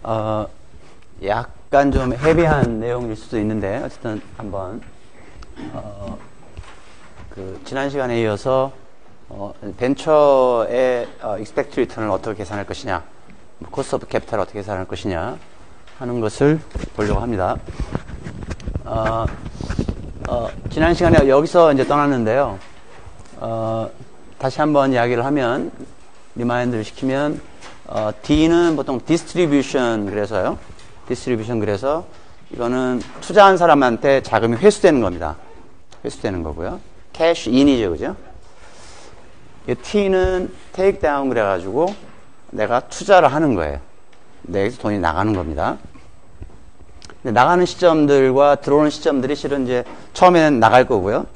어, 약간 좀 헤비한 내용일 수도 있는데 어쨌든 한번 지난 시간에 이어서 벤처의 expect return을 어떻게 계산할 것이냐, cost of capital 어떻게 계산할 것이냐 하는 것을 보려고 합니다. 지난 시간에 여기서 이제 떠났는데요. 다시 한번 이야기를 하면, 리마인드를 시키면, D는 보통 distribution 그래서요. distribution 그래서 이거는 투자한 사람한테 자금이 회수되는 겁니다. 회수되는 거고요. cash in이죠, 그죠? T는 take down 그래가지고 내가 투자를 하는 거예요. 내에서 돈이 나가는 겁니다. 근데 나가는 시점들과 들어오는 시점들이 실은 이제 처음에는 나갈 거고요.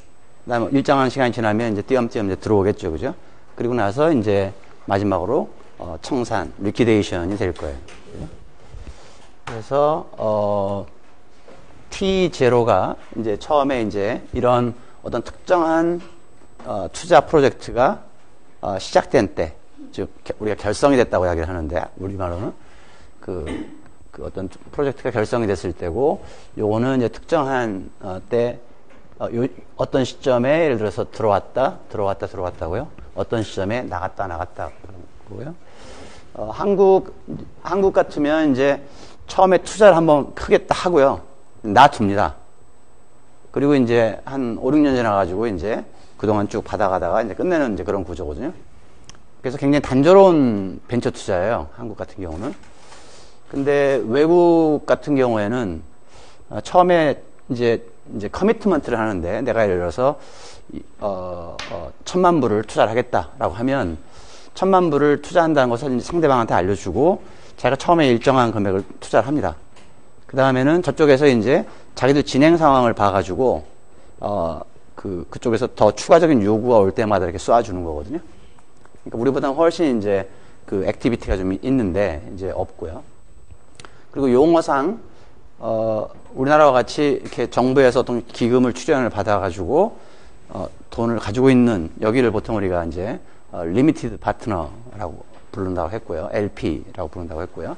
그다음에 일정한 시간이 지나면 이제 띄엄띄엄 이제 들어오겠죠, 그죠? 그리고 나서 이제 마지막으로 청산, 리퀴데이션이 될 거예요. 그래서 T0가 이제 처음에 이제 이런 어떤 특정한 투자 프로젝트가 시작된 때, 즉 우리가 결성이 됐다고 이야기를 하는데 우리말로는 그 어떤 프로젝트가 결성이 됐을 때고, 요거는 이제 특정한 때 어떤 시점에 예를 들어서 들어왔다고요. 어떤 시점에 나갔다고요. 한국 같으면 이제 처음에 투자를 한번 크게 딱 하고요. 놔둡니다. 그리고 이제 한 5, 6년 지나가지고 이제 그동안 쭉 받아가다가 이제 끝내는 이제 그런 구조거든요. 그래서 굉장히 단조로운 벤처 투자예요. 한국 같은 경우는. 근데 외국 같은 경우에는 처음에 이제 커미트먼트를 하는데, 내가 예를 들어서 1,000만 불을 투자를 하겠다라고 하면 1,000만 불을 투자한다는 것을 이제 상대방한테 알려주고 자기가 처음에 일정한 금액을 투자를 합니다. 그 다음에는 저쪽에서 이제 자기들 진행 상황을 봐가지고 그쪽에서 더 추가적인 요구가 올 때마다 이렇게 쏴주는 거거든요. 그러니까 우리보다는 훨씬 이제 그 액티비티가 좀 있는데 이제 없고요. 그리고 용어상 우리나라와 같이 이렇게 정부에서 어떤 기금을 출연을 받아가지고 돈을 가지고 있는, 여기를 보통 우리가 이제 리미티드 파트너라고 부른다고 했고요. LP라고 부른다고 했고요.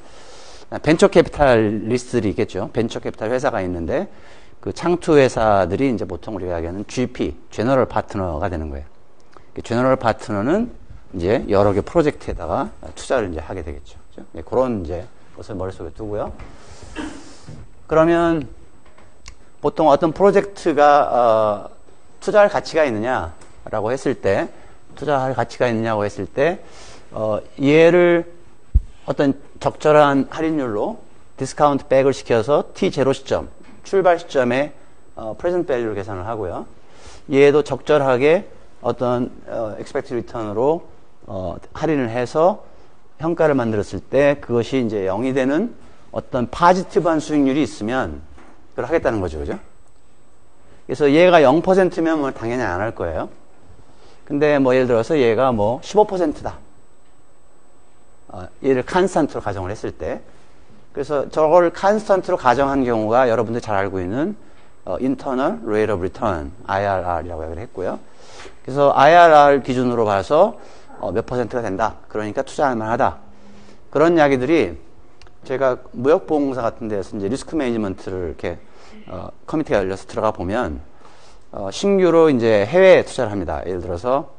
벤처 캐피탈리스트들이 있겠죠. 벤처 캐피탈 회사가 있는데 그 창투 회사들이 이제 보통 우리가 이야기하는 GP, 제너럴 파트너가 되는 거예요. 제너럴 파트너는 이제 여러 개 프로젝트에다가 투자를 이제 하게 되겠죠. 그렇죠? 네, 그런 이제 것을 머릿속에 두고요. 그러면 보통 어떤 프로젝트가 투자할 가치가 있느냐라고 했을 때, 얘를 어떤 적절한 할인율로 디스카운트 백을 시켜서 T0 시점, 출발 시점에 프레젠트 밸류를 계산을 하고요. 얘도 적절하게 어떤 expected return으로 할인을 해서 평가를 만들었을 때 그것이 이제 0이 되는 어떤 파지티브한 수익률이 있으면 그걸 하겠다는 거죠, 그죠? 그래서 얘가 0%면 뭐 당연히 안 할 거예요. 근데 뭐 예를 들어서 얘가 뭐 15%다. 얘를 칸스탄트로 가정을 했을 때, 그래서 저걸 칸스탄트로 가정한 경우가 여러분들 잘 알고 있는 Internal Rate of Return, IRR이라고 얘기를 했고요. 그래서 IRR 기준으로 봐서 몇 퍼센트가 된다. 그러니까 투자할 만하다. 그런 이야기들이 제가 무역보험공사 같은 데서 이제 리스크 매니지먼트를 이렇게 커미티가 열려서 들어가 보면 신규로 이제 해외에 투자를 합니다. 예를 들어서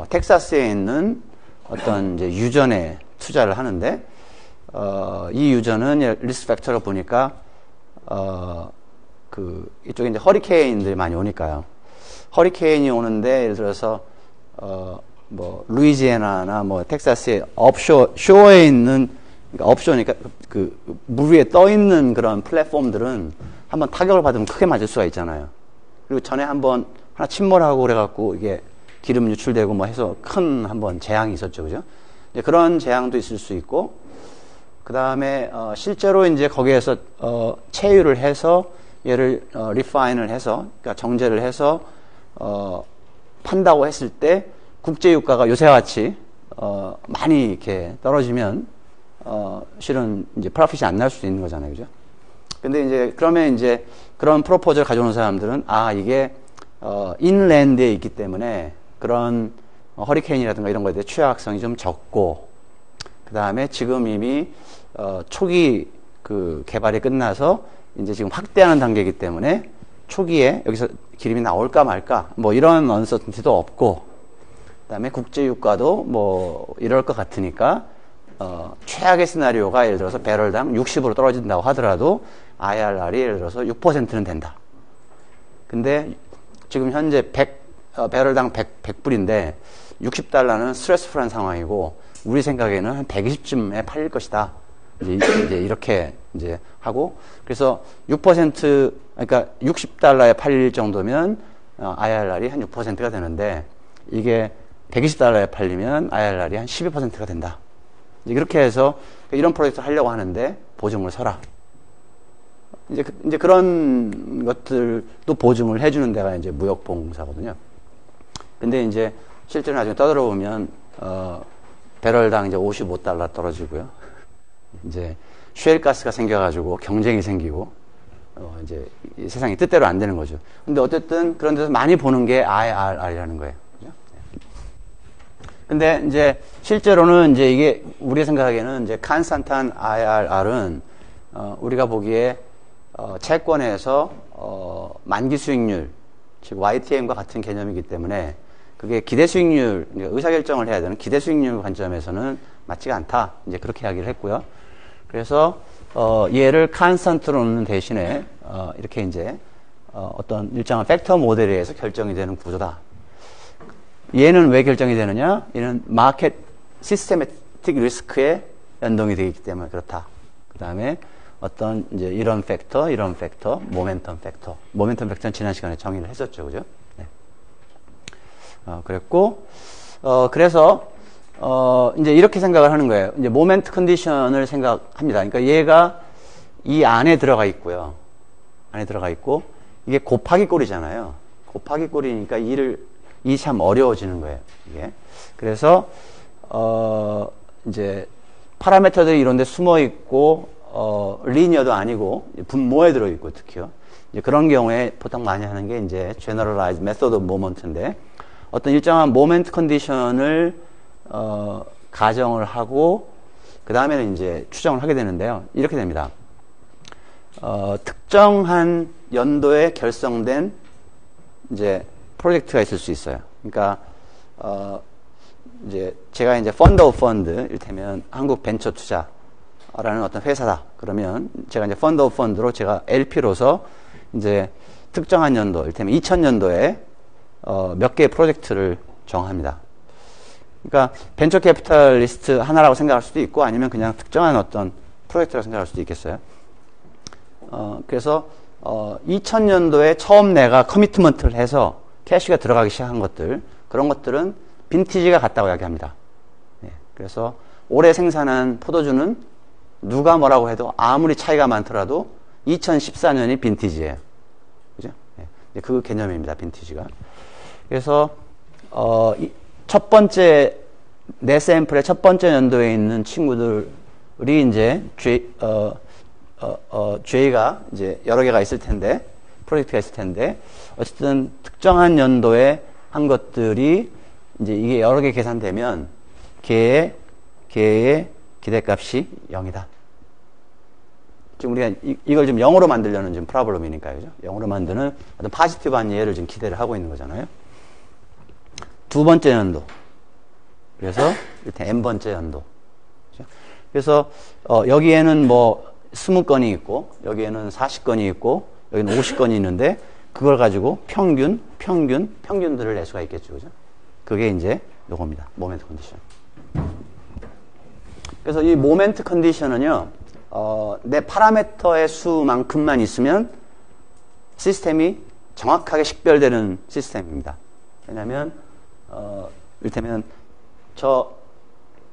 텍사스에 있는 어떤 이제 유전에 투자를 하는데 이 유전은 리스크 팩터로 보니까 이쪽에 이제 허리케인들이 많이 오니까요. 허리케인이 오는데 예를 들어서 뭐 루이지애나나 뭐 텍사스의 쇼어에 있는, 그러니까 업쇼니까 그 물 위에 떠 있는 그런 플랫폼들은 한번 타격을 받으면 크게 맞을 수가 있잖아요. 그리고 전에 한번 하나 침몰하고 그래갖고 이게 기름 유출되고 뭐 해서 큰 한번 재앙이 있었죠, 그죠? 이제 그런 재앙도 있을 수 있고, 그 다음에 실제로 이제 거기에서 체유를 해서 얘를 리파인을 해서, 그러니까 정제를 해서 판다고 했을 때 국제 유가가 요새와 같이 많이 이렇게 떨어지면 실은 이제 프로핏이 안 날 수도 있는 거잖아요, 그죠? 근데 이제 그러면 이제 그런 프로포즈를 가져오는 사람들은 이게 인랜드에 있기 때문에 그런 허리케인이라든가 이런 거에 대해 취약성이 좀 적고, 그 다음에 지금 이미 초기 그 개발이 끝나서 이제 지금 확대하는 단계이기 때문에 초기에 여기서 기름이 나올까 말까 뭐 이런 언서튼티도 없고, 그다음에 국제 유가도 뭐 이럴 것 같으니까 최악의 시나리오가 예를 들어서 배럴당 60으로 떨어진다고 하더라도 IRR이 예를 들어서 6%는 된다. 근데 지금 현재 배럴당 100불인데 60달러는 스트레스풀한 상황이고 우리 생각에는 한 120쯤에 팔릴 것이다. 이제 이렇게 이제 하고, 그래서 6% 그러니까 60달러에 팔릴 정도면 IRR이 한 6%가 되는데, 이게 120달러에 팔리면 IRR이 한 12%가 된다. 이렇게 해서 이런 프로젝트를 하려고 하는데 보증을 서라. 이제 그런 것들도 보증을 해주는 데가 이제 무역보험사거든요. 근데 이제 실제로 나중에 떠들어보면 배럴당 이제 55달러 떨어지고요. 이제 셰일가스가 생겨가지고 경쟁이 생기고 이제 세상이 뜻대로 안 되는 거죠. 근데 어쨌든 그런 데서 많이 보는 게 IRR이라는 거예요. 그죠? 근데 이제 실제로는 이제 이게 우리가 생각하기에는 이제 칸스탄트한 IRR은 우리가 보기에 채권에서 만기 수익률, 즉 YTM과 같은 개념이기 때문에 그게 기대 수익률, 의사결정을 해야 되는 기대 수익률 관점에서는 맞지가 않다. 이제 그렇게 이야기를 했고요. 그래서 얘를 칸스탄트로 놓는 대신에 이렇게 이제 어떤 일정한 팩터 모델에 의해서 결정이 되는 구조다. 얘는 왜 결정이 되느냐? 얘는 마켓 시스테매틱 리스크에 연동이 되어 있기 때문에 그렇다. 그 다음에 어떤 이제 이런 팩터, 모멘텀 팩터는 지난 시간에 정의를 했었죠, 그죠? 네. 그랬고, 그래서 이제 이렇게 생각을 하는 거예요. 이제 모멘트 컨디션을 생각합니다. 그러니까 얘가 이 안에 들어가 있고요. 안에 들어가 있고, 이게 곱하기 꼴이잖아요. 곱하기 꼴이니까 이 참 어려워지는 거예요, 이게. 그래서, 이제, 파라미터들이 이런 데 숨어 있고, 리니어도 아니고, 분모에 들어있고, 특히요. 이제 그런 경우에 보통 많이 하는 게 이제, generalized method of moment인데, 어떤 일정한 모멘트 컨디션을, 가정을 하고, 그 다음에는 이제 추정을 하게 되는데요. 이렇게 됩니다. 특정한 연도에 결성된, 이제, 프로젝트가 있을 수 있어요. 그러니까, 이제, 제가 이제 펀드 오브 펀드, 이를테면 한국 벤처 투자라는 어떤 회사다. 그러면 제가 이제 펀드 오브 펀드로 제가 LP로서 이제 특정한 연도, 이를테면 2000년도에 몇 개의 프로젝트를 정합니다. 그러니까 벤처 캐피탈리스트 하나라고 생각할 수도 있고 아니면 그냥 특정한 어떤 프로젝트라고 생각할 수도 있겠어요. 그래서 2000년도에 처음 내가 커미트먼트를 해서 캐시가 들어가기 시작한 것들, 그런 것들은 빈티지가 같다고 이야기합니다. 네, 그래서 올해 생산한 포도주는 누가 뭐라고 해도 아무리 차이가 많더라도 2014년이 빈티지예요. 그죠? 네, 그 개념입니다. 빈티지가. 그래서 첫 번째 내 샘플의 첫 번째 연도에 있는 친구들이 이제 J가 이제 여러 개가 있을 텐데, 프로젝트가 있을 텐데, 어쨌든 특정한 연도에 한 것들이 이제 이게 여러 개 계산되면 걔의 기대값이 0이다. 지금 우리가 이걸 좀 0으로 만들려는 지금 프로블럼이니까요. 그죠? 0으로 만드는 어떤 파지티브한 예를 지금 기대를 하고 있는 거잖아요. 두 번째 연도. 그래서 이렇게 n번째 연도. 그죠? 그래서 여기에는 뭐 20건이 있고 여기에는 40건이 있고 여기는 50건이 있는데 그걸 가지고 평균들을 낼 수가 있겠죠. 그죠? 그게 이제 요겁니다. 모멘트 컨디션. 그래서 이 모멘트 컨디션은요, 내 파라미터의 수만큼만 있으면 시스템이 정확하게 식별되는 시스템입니다. 왜냐면, 이를테면, 저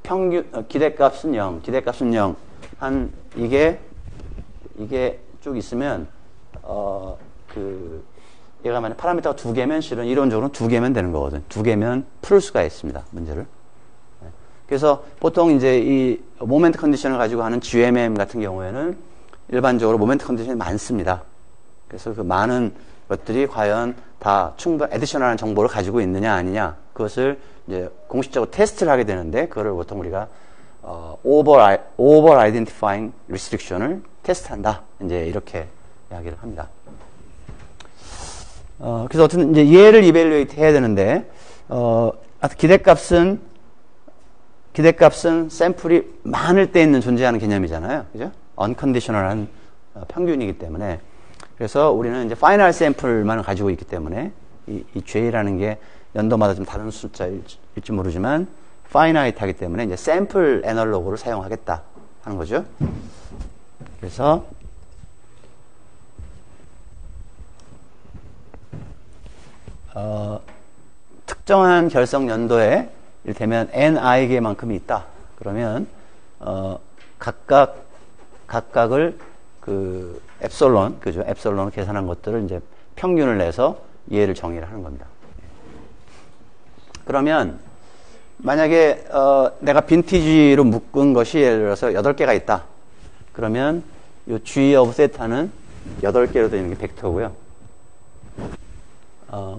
평균, 기대값은 0, 한, 이게 쭉 있으면, 얘가 만약 파라미터가 2개면 실은 이론적으로는 2개면 되는 거거든요. 2개면 풀 수가 있습니다. 문제를. 그래서 보통 이제 이 모멘트 컨디션을 가지고 하는 GMM 같은 경우에는 일반적으로 모멘트 컨디션이 많습니다. 그래서 그 많은 것들이 과연 다 에디셔널한 정보를 가지고 있느냐 아니냐 그것을 이제 공식적으로 테스트를 하게 되는데 그거를 보통 우리가 over identifying restriction을 테스트한다. 이제 이렇게 이야기를 합니다. 그래서 어쨌든 이제 얘를 evaluate 해야 되는데, 기대값은 샘플이 많을 때 있는 존재하는 개념이잖아요. 그죠? unconditional한 평균이기 때문에. 그래서 우리는 이제 파이널 샘플만을 가지고 있기 때문에 이 J라는 게 연도마다 좀 다른 숫자일지 모르지만 파이나이트 하기 때문에 이제 샘플 애널로그를 사용하겠다 하는 거죠. 그래서 특정한 결석 연도에 이를테면 ni 개만큼이 있다. 그러면 각각을 그 엡솔론, 그죠? 엡솔론을 계산한 것들을 이제 평균을 내서 얘를 정의를 하는 겁니다. 그러면 만약에 내가 빈티지로 묶은 것이 예를 들어서 8개가 있다. 그러면 이 G of 세타는 8개로 되는 게 벡터고요.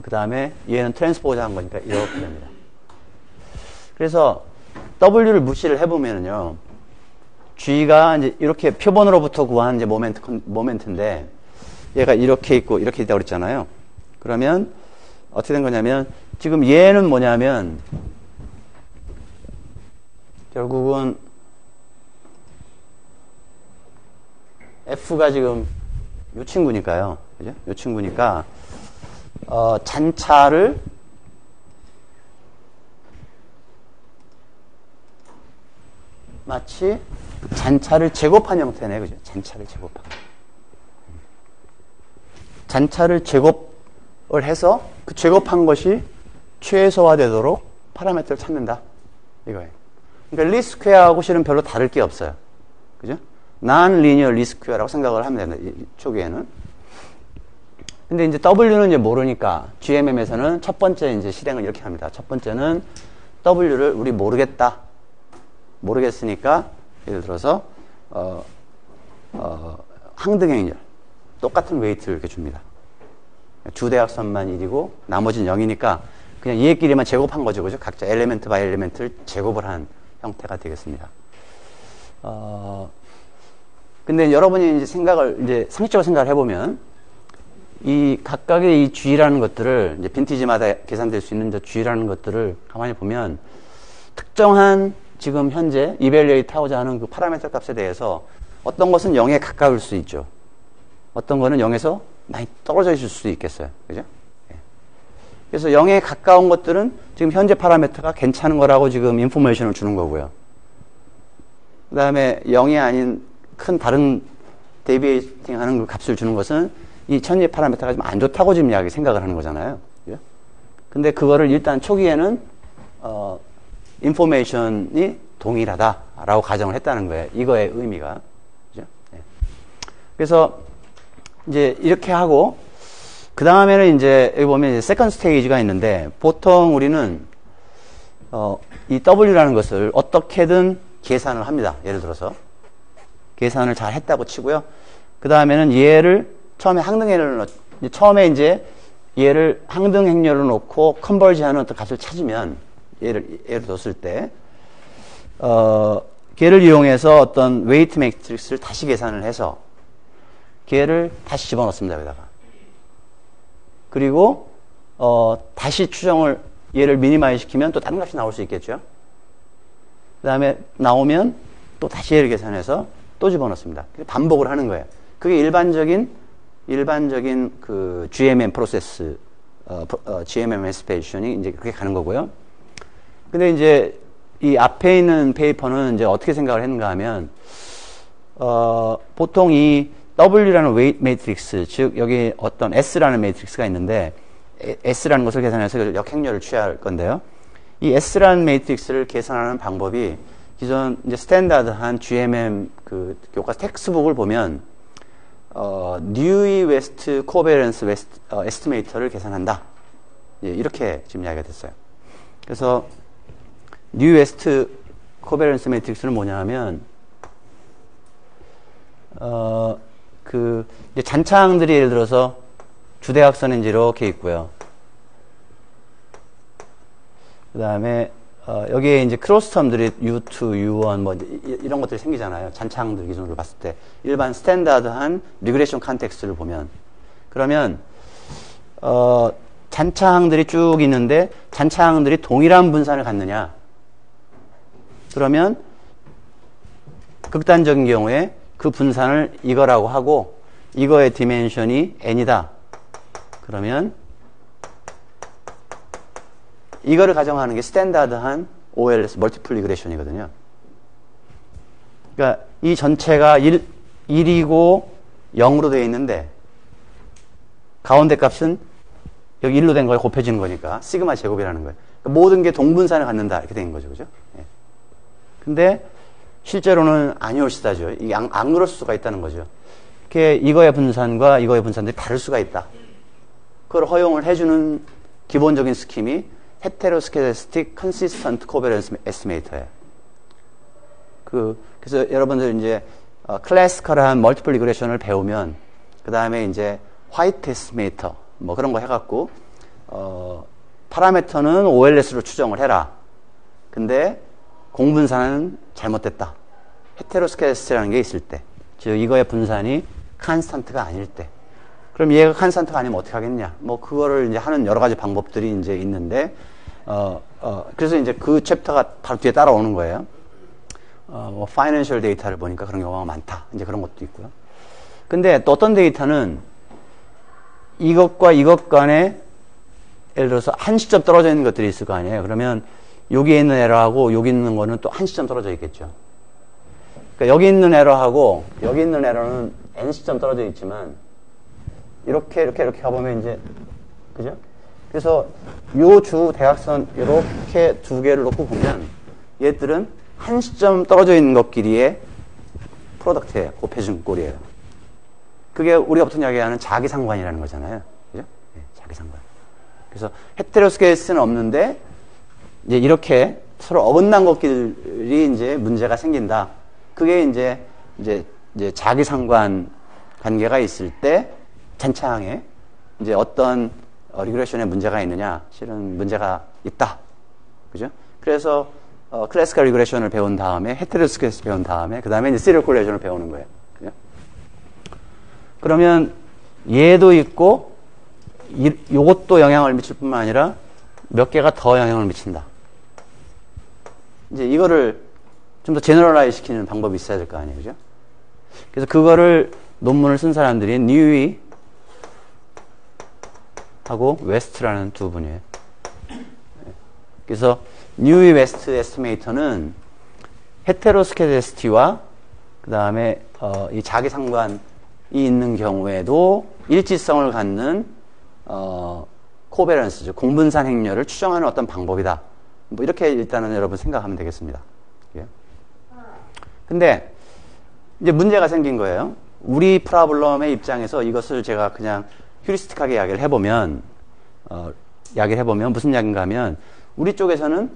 그 다음에 얘는 트랜스포즈 한 거니까 이렇게 됩니다. 그래서 W를 무시를 해보면은요, G가 이제 이렇게 표본으로부터 구한 이제 모멘트인데, 얘가 이렇게 있고 이렇게 있다고 그랬잖아요. 그러면 어떻게 된 거냐면, 지금 얘는 뭐냐면, 결국은 F가 지금 요 친구니까요. 그죠? 요 친구니까, 잔차를 마치 잔차를 제곱한 형태네. 그죠? 잔차를 제곱한. 잔차를 제곱을 해서 그 제곱한 것이 최소화되도록 파라미터를 찾는다. 이거예요. 그러니까 리스퀘어하고 실은 별로 다를 게 없어요. 그죠? non-linear 리스퀘어라고 생각을 하면 된다. 이 초기에는. 근데 이제 W는 이제 모르니까 GMM에서는 첫 번째 이제 실행을 이렇게 합니다. 첫 번째는 W를 우리 모르겠다. 모르겠으니까 예를 들어서 항등행렬 똑같은 웨이트를 이렇게 줍니다. 주 대각선만 1이고 나머지는 0이니까 그냥 얘끼리만 제곱한 거죠. 그죠? 각자 엘리멘트 바이 엘리멘트를 제곱을 한 형태가 되겠습니다. 근데 여러분이 이제 상식적으로 생각을 해보면 이 각각의 이 G라는 것들을 이제 빈티지마다 계산될 수 있는 저 G라는 것들을 가만히 보면 특정한 지금 현재 이벨리에이트 하고자 하는 그 파라미터 값에 대해서 어떤 것은 0에 가까울 수 있죠. 어떤 거는 0에서 많이 떨어져 있을 수도 있겠어요. 그죠? 예. 그래서 0에 가까운 것들은 지금 현재 파라미터가 괜찮은 거라고 지금 인포메이션을 주는 거고요. 그 다음에 0이 아닌 큰 다른 데비에이팅 하는 그 값을 주는 것은 이 현재 파라미터가 좀 안 좋다고 지금 생각을 하는 거잖아요. 그죠? 근데 그거를 일단 초기에는 인포메이션이 동일하다라고 가정을 했다는 거예요. 이거의 의미가. 그죠? 네. 그래서 이제 이렇게 하고 그 다음에는 이제 여기 보면 이제 세컨드 스테이지가 있는데 보통 우리는 이 W라는 것을 어떻게든 계산을 합니다. 예를 들어서 계산을 잘 했다고 치고요. 그 다음에는 얘를 처음에 처음에 이제 얘를 항등행렬로 놓고 컨버지하는 어떤 값을 찾으면 예를 뒀을 때, 걔를 이용해서 어떤 웨이트 매트릭스를 다시 계산을 해서 걔를 다시 집어넣습니다. 여기다가. 그리고 다시 얘를 미니마이즈 시키면 또 다른 값이 나올 수 있겠죠. 그 다음에 나오면 또 다시 얘를 계산해서 또 집어넣습니다. 반복을 하는 거예요. 그게 일반적인 그 GMM 프로세스, GMM 에스페이션이 이제 그렇게 가는 거고요. 근데 이제 이 앞에 있는 페이퍼는 이제 어떻게 생각을 했는가 하면, 보통 이 W라는 웨이트 매트릭스, 즉 여기 어떤 S라는 매트릭스가 있는데, S라는 것을 계산해서 역행렬을 취할 건데요. 이 S라는 매트릭스를 계산하는 방법이 기존 이제 스탠다드한 GMM 그 교과 텍스트북을 보면, 뉴이 웨스트 코베런스 에스티메이터를 계산한다. 예, 이렇게 지금 이야기가 됐어요. 그래서 뉴 웨스트 코베런스 매트릭스는 뭐냐 하면, 이제 잔차항들이 예를 들어서 주대각선이 이제 이렇게 있고요. 그 다음에, 여기에 이제 크로스 텀들이 U2, U1 뭐 이런 것들이 생기잖아요. 잔차항들 기준으로 봤을 때 일반 스탠다드한 리그레이션 컨텍스트를 보면 그러면 잔차항들이 쭉 있는데 잔차항들이 동일한 분산을 갖느냐? 그러면 극단적인 경우에 그 분산을 이거라고 하고 이거의 디멘션이 n이다. 그러면 이거를 가정하는 게 스탠다드한 OLS 멀티플 리그레이션이거든요. 그러니까 이 전체가 1이고 0으로 되어 있는데 가운데 값은 여기 1로 된 거에 곱해지는 거니까 시그마 제곱이라는 거예요. 그러니까 모든 게 동분산을 갖는다 이렇게 된 거죠. 그죠? 예. 근데 실제로는 아니올시다죠. 이게 안 그럴 수가 있다는 거죠. 이렇게 이거의 분산과 이거의 분산들이 다를 수가 있다. 그걸 허용을 해주는 기본적인 스킴이 헤테로스케데스틱 컨시스턴트 코베런스 에스티메이터예요. 그래서 여러분들 이제 클래시컬한 멀티플 리그레이션을 배우면 그 다음에 이제 화이트 에스티메이터 뭐 그런 거 해갖고 파라미터는 OLS로 추정을 해라. 근데 공분산은 잘못됐다. 헤테로스케데스티라는 게 있을 때, 즉 이거의 분산이 칸스탄트가 아닐 때. 그럼 얘가 칸스탄트가 아니면 어떻게 하겠냐? 뭐 그거를 이제 하는 여러 가지 방법들이 이제 있는데 그래서 이제 그 챕터가 바로 뒤에 따라오는 거예요. 뭐 파이낸셜 데이터를 보니까 그런 경우가 많다. 이제 그런 것도 있고요. 근데 또 어떤 데이터는 이것과 이것 간에 예를 들어서 한 시점 떨어져 있는 것들이 있을 거 아니에요. 그러면 여기에 있는 에러하고 여기 있는 거는 또 한 시점 떨어져 있겠죠. 그러니까 여기 있는 에러하고 여기 있는 에러는 n 시점 떨어져 있지만 이렇게 가보면 이제 그죠? 그래서 요 주 대각선 이렇게 두 개를 놓고 보면 얘들은 한 시점 떨어져 있는 것끼리의 프로덕트예요. 곱해준 꼴이에요. 그게 우리가 보통 이야기하는 자기상관이라는 거잖아요. 그죠? 네, 자기상관. 그래서 헤테로스케이스는 없는데 이제 이렇게 서로 어긋난 것끼리 이제 문제가 생긴다. 그게 이제 자기상관 관계가 있을 때 잔차항에 이제 어떤 리그레이션에 문제가 있느냐, 실은 문제가 있다. 그죠? 그래서 클래시컬 리그레이션을 배운 다음에 헤테로스케이스 배운 다음에 그 다음에 이제 시리얼 콜레이션을 배우는 거예요. 그죠? 그러면 얘도 있고 요것도 영향을 미칠 뿐만 아니라 몇 개가 더 영향을 미친다. 이제 이거를 좀 더 제너럴라이즈 시키는 방법이 있어야 될 거 아니에요. 그죠? 그래서 그거를 논문을 쓴 사람들이 뉴이 하고 웨스트라는 두 분이에요. 그래서 뉴이 웨스트 에스티메이터는 헤테로스케데스티와 그 다음에 이 자기상관이 있는 경우에도 일치성을 갖는 코베런스죠. 공분산 행렬을 추정하는 어떤 방법이다. 뭐 이렇게 일단은 여러분 생각하면 되겠습니다. 예. 근데 이제 문제가 생긴 거예요. 우리 프로블럼의 입장에서 이것을 제가 그냥 휴리스틱하게 이야기를 해보면 무슨 이야기인가 하면 우리 쪽에서는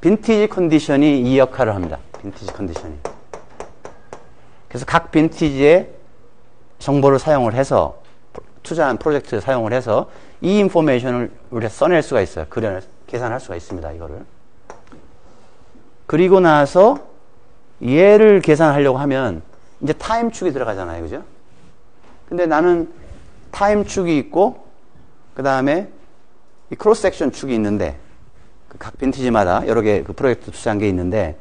빈티지 컨디션이 이 역할을 합니다. 빈티지 컨디션이. 그래서 각 빈티지의 정보를 사용을 해서 투자한 프로젝트를 사용을 해서 이 인포메이션을 우리가 써낼 수가 있어요. 계산할 수가 있습니다. 이거를. 그리고 나서 얘를 계산하려고 하면 이제 타임축이 들어가잖아요. 그죠? 근데 나는 타임축이 있고 그 다음에 이 크로스 섹션 축이 있는데 각 빈티지마다 여러 개 그 프로젝트 투자한 게 있는데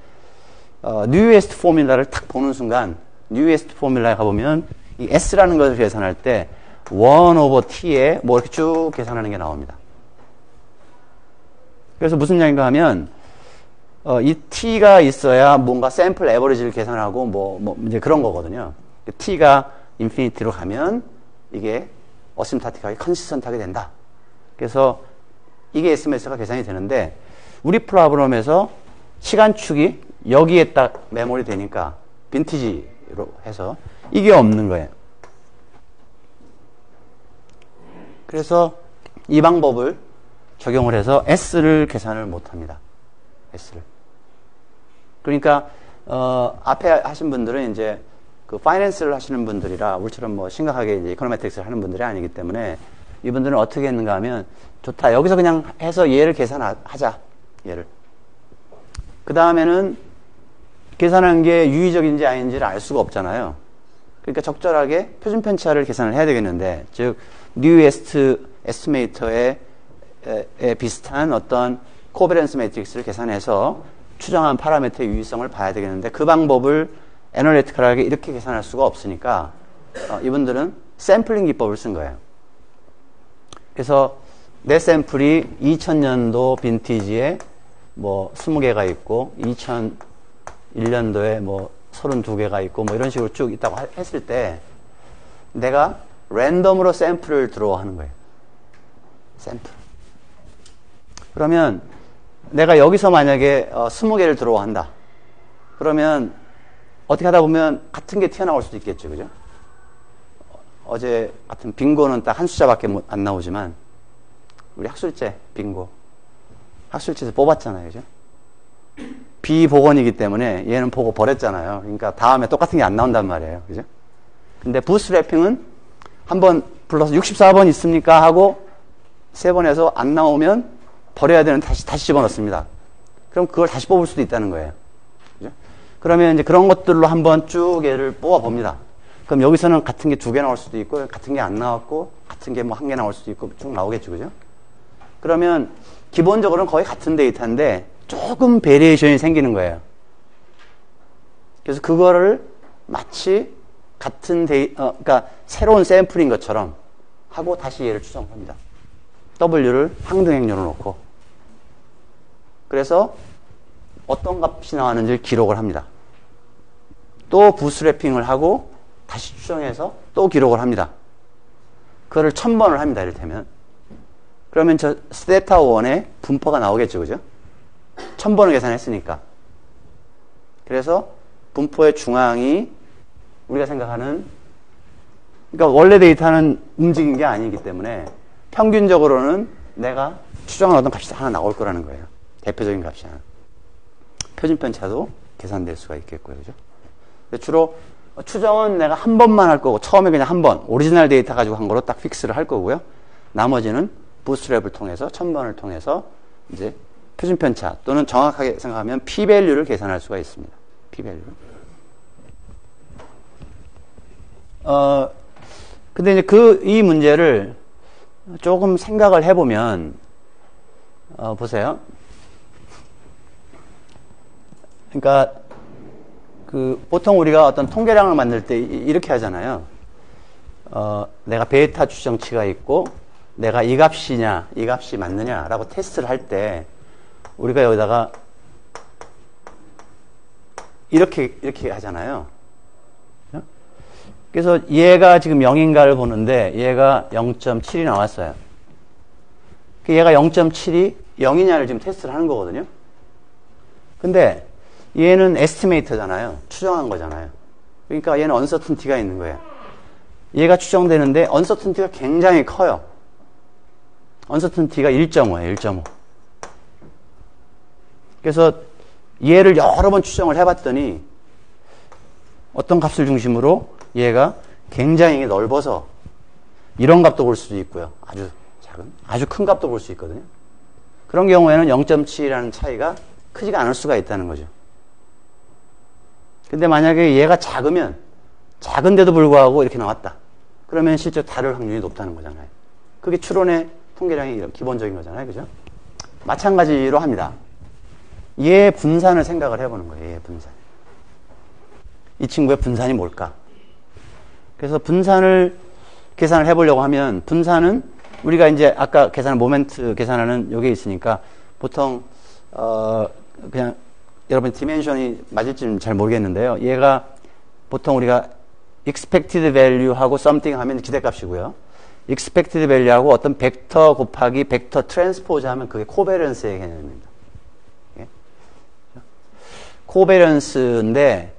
뉴에스트 포뮬라를 탁 보는 순간 뉴에스트 포뮬라에 가보면 이 S라는 것을 계산할 때 1/t에 뭐 이렇게 쭉 계산하는 게 나옵니다. 그래서 무슨 이야기인가 하면 이 t가 있어야 뭔가 샘플 에버리지를 계산하고 뭐 이제 그런 거거든요. t가 인피니티로 가면 이게 어심타틱하게 컨시스턴트하게 된다. 그래서 이게 SMS가 계산이 되는데 우리 프로그램에서 시간축이 여기에 딱 메모리 되니까 빈티지로 해서 이게 없는 거예요. 그래서 이 방법을 적용을 해서 S를 계산을 못합니다. S를. 그러니까 앞에 하신 분들은 이제 그 파이낸스를 하시는 분들이라 우리처럼 뭐 심각하게 이제 이코노메트릭스를 하는 분들이 아니기 때문에 이분들은 어떻게 했는가 하면 좋다. 여기서 그냥 해서 얘를 계산하자. 얘를. 그 다음에는 계산한 게 유의적인지 아닌지를 알 수가 없잖아요. 그러니까 적절하게 표준 편차를 계산을 해야 되겠는데, 즉 뉴에스트 에스티메이터에 비슷한 어떤 코베런스 매트릭스를 계산해서 추정한 파라미터의 유의성을 봐야 되겠는데, 그 방법을 애널리티컬하게 이렇게 계산할 수가 없으니까 이분들은 샘플링 기법을 쓴 거예요. 그래서 내 샘플이 2000년도 빈티지에 뭐 20개가 있고 2001년도에 뭐 32개가 있고 뭐 이런 식으로 쭉 있다고 했을 때 내가 랜덤으로 샘플을 드로우하는 거예요. 샘플. 그러면 내가 여기서 만약에 20개를 드로우한다. 그러면 어떻게 하다 보면 같은 게 튀어나올 수도 있겠죠. 그죠? 어제 같은 빙고는 딱 한 숫자밖에 안 나오지만 우리 학술제 빙고 학술제에서 뽑았잖아요. 그죠? 비복원이기 때문에 얘는 보고 버렸잖아요. 그러니까 다음에 똑같은 게 안 나온단 말이에요. 그죠? 근데 부스트래핑은 한번 불러서 64번 있습니까? 하고 3번 해서 안 나오면 버려야 되는 다시 집어넣습니다. 그럼 그걸 다시 뽑을 수도 있다는 거예요. 그죠? 그러면 이제 그런 것들로 한번 쭉 얘를 뽑아 봅니다. 그럼 여기서는 같은 게 2개 나올 수도 있고, 같은 게 안 나왔고, 같은 게 뭐 1개 나올 수도 있고, 쭉 나오겠죠. 그죠? 그러면 기본적으로는 거의 같은 데이터인데 조금 베리에이션이 생기는 거예요. 그래서 그거를 마치 같은 그러니까 새로운 샘플인 것처럼 하고 다시 얘를 추정합니다. W를 항등행료로 놓고. 그래서 어떤 값이 나왔는지 기록을 합니다. 또 부스트래핑을 하고 다시 추정해서 또 기록을 합니다. 그거를 1000번을 합니다. 이를테면. 그러면 저 스테타 1의 분포가 나오겠죠. 그죠? 1000번을 계산했으니까. 그래서 분포의 중앙이 우리가 생각하는, 그러니까 원래 데이터는 움직인 게 아니기 때문에 평균적으로는 내가 추정한 어떤 값이 하나 나올 거라는 거예요. 대표적인 값이 하나. 표준 편차도 계산될 수가 있겠고요. 그죠? 근데 주로 추정은 내가 한 번만 할 거고, 처음에 그냥 한 번, 오리지널 데이터 가지고 한 거로 딱 픽스를 할 거고요. 나머지는 부스트랩을 통해서, 1000번을 통해서 이제 표준 편차 또는 정확하게 생각하면 p-밸류를 계산할 수가 있습니다. p-밸류. 근데 이제 이 문제를 조금 생각을 해보면, 보세요. 그러니까, 보통 우리가 어떤 통계량을 만들 때 이렇게 하잖아요. 내가 베타 추정치가 있고, 내가 이 값이냐, 이 값이 맞느냐라고 테스트를 할 때, 우리가 여기다가 이렇게 하잖아요. 그래서 얘가 지금 0인가를 보는데, 얘가 0.7이 나왔어요. 얘가 0.7이 0이냐를 지금 테스트를 하는 거거든요. 근데 얘는 에스티메이터잖아요. 추정한 거잖아요. 그러니까 얘는 언서튼티가 있는 거예요. 얘가 추정되는데 언서튼티가 굉장히 커요. 언서튼티가 1.5예요. 1.5. 그래서 얘를 여러 번 추정을 해봤더니 어떤 값을 중심으로 얘가 굉장히 넓어서 이런 값도 볼 수도 있고요. 아주 작은, 아주 큰 값도 볼 수 있거든요. 그런 경우에는 0.7이라는 차이가 크지가 않을 수가 있다는 거죠. 근데 만약에 얘가 작으면, 작은데도 불구하고 이렇게 나왔다. 그러면 실제 다를 확률이 높다는 거잖아요. 그게 추론의 통계량이 기본적인 거잖아요. 그죠? 마찬가지로 합니다. 얘 분산을 생각을 해보는 거예요. 얘 분산. 이 친구의 분산이 뭘까? 그래서 분산을 계산을 해보려고 하면, 분산은 우리가 이제 아까 계산한 모멘트 계산하는 요게 있으니까 보통 그냥 여러분 디멘션이 맞을지는 잘 모르겠는데요. 얘가 보통 우리가 expected value하고 something 하면 기대값이고요. expected value하고 어떤 벡터 곱하기 벡터 트랜스포즈 하면 그게 코베런스의 개념입니다. 예? 코베런스인데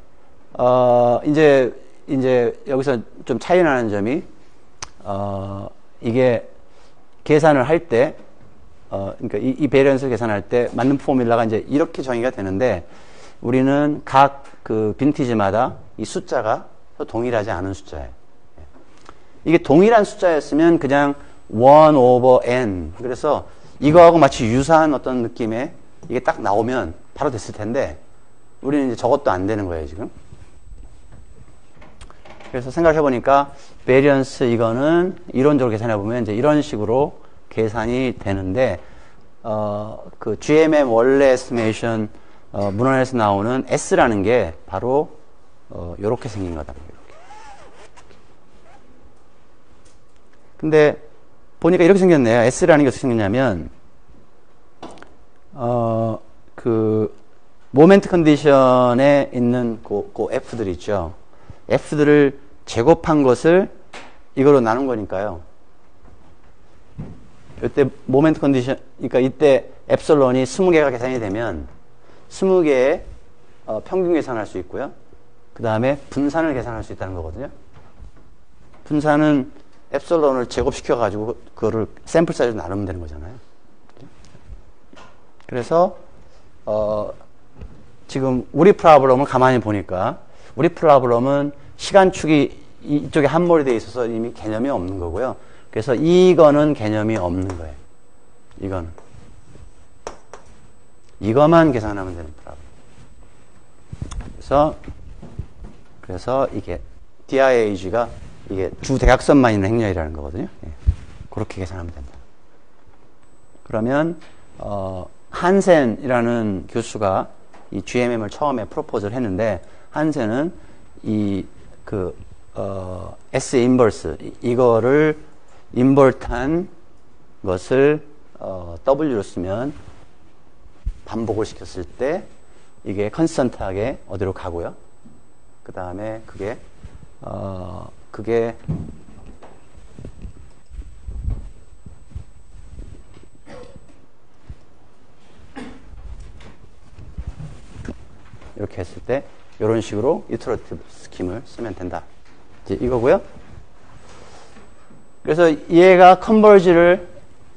이제 여기서 좀 차이 나는 점이 이게 계산을 할 때 그러니까 이 베리언스를 계산할 때 맞는 포뮬라가 이제 이렇게 정의가 되는데 우리는 각 그 빈티지마다 이 숫자가 동일하지 않은 숫자예요. 이게 동일한 숫자였으면 그냥 1 over n. 그래서 이거하고 마치 유사한 어떤 느낌의 이게 딱 나오면 바로 됐을 텐데 우리는 이제 저것도 안 되는 거예요, 지금. 그래서 생각해 보니까 베리언스 이거는 이론적으로 계산해 보면 이제 이런 식으로 계산이 되는데 그 GMM 원래 에스티메이션 문헌에서 나오는 S라는 게 바로 요렇게 생긴 거다. 이렇게. 근데 보니까 이렇게 생겼네요. S라는 게 어떻게 생겼냐면 그 모멘트 컨디션에 있는 그 F들 있죠. F들을 제곱한 것을 이걸로 나눈 거니까요. 이때 모멘트 컨디션, 그러니까 이때 엡실론이 20개가 계산이 되면 20개의 평균 계산할 수 있고요. 그 다음에 분산을 계산할 수 있다는 거거든요. 분산은 엡실론을 제곱시켜가지고 그거를 샘플 사이즈로 나누면 되는 거잖아요. 그래서 지금 우리 프로블럼을 가만히 보니까 우리 프로블럼은 시간축이 이쪽에 함몰이 되어 있어서 이미 개념이 없는 거고요. 그래서 이거는 개념이 없는 거예요. 이거는. 이거만 계산하면 되는 프로블럼. 그래서 이게 DIAG가 이게 주 대각선만 있는 행렬이라는 거거든요. 예. 그렇게 계산하면 된다. 그러면 한센이라는 교수가 이 GMM을 처음에 프로포즈를 했는데 한센은 S 인버스 이거를 인버트한 것을 W로 쓰면 반복을 시켰을 때 이게 컨스턴트하게 어디로 가고요. 그 다음에 그게 이렇게 했을 때 이런 식으로 이터러티브 스킴을 쓰면 된다. 이제 이거고요. 그래서 얘가 컨버지를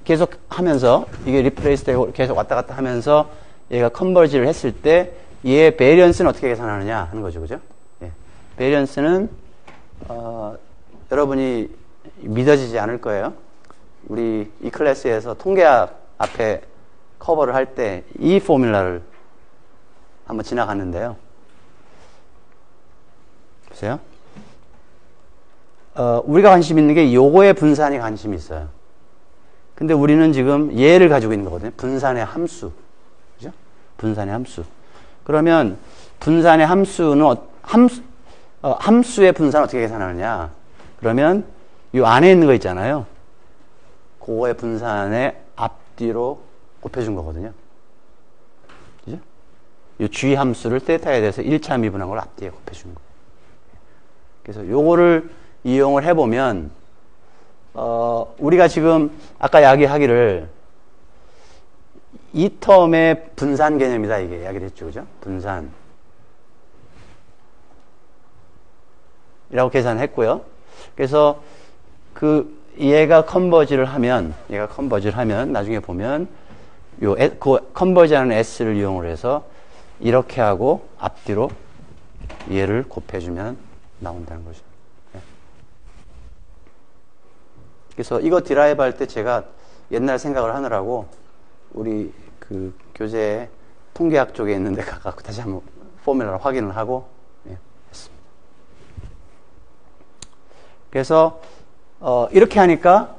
계속 하면서 이게 리플레이스 되고 계속 왔다 갔다 하면서 얘가 컨버지를 했을 때 얘의 베리언스는 어떻게 계산하느냐 하는 거죠. 그죠? 예. 베리언스는 여러분이 믿어지지 않을 거예요. 우리 이 클래스에서 통계학 앞에 커버를 할 때 이 포뮬라를 한번 지나갔는데요. 보세요. 우리가 관심 있는 게 요거의 분산이 관심이 있어요. 근데 우리는 지금 얘를 가지고 있는 거거든요. 분산의 함수. 그죠? 분산의 함수. 그러면 분산의 함수는 함수의 분산을 어떻게 계산하느냐? 그러면 요 안에 있는 거 있잖아요. 그거의 분산의 앞뒤로 곱해준 거거든요. 그죠? 요 G 함수를 세타에 대해서 1차 미분한 걸 앞뒤에 곱해준 거예요. 그래서 요거를 이용을 해보면 우리가 지금 아까 이야기하기를 이 텀의 분산 개념이다 이게 이야기를 했죠. 그죠? 분산 이라고 계산했고요. 그래서 얘가 컨버지를 하면 나중에 보면 그 컨버지하는 S를 이용을 해서 이렇게 하고 앞뒤로 얘를 곱해주면 나온다는 거죠. 그래서 이거 디라이브 할 때 제가 옛날 생각을 하느라고 우리 그 교재 통계학 쪽에 있는 데 가서 다시 한번 포뮬러를 확인을 하고 했습니다. 그래서 이렇게 하니까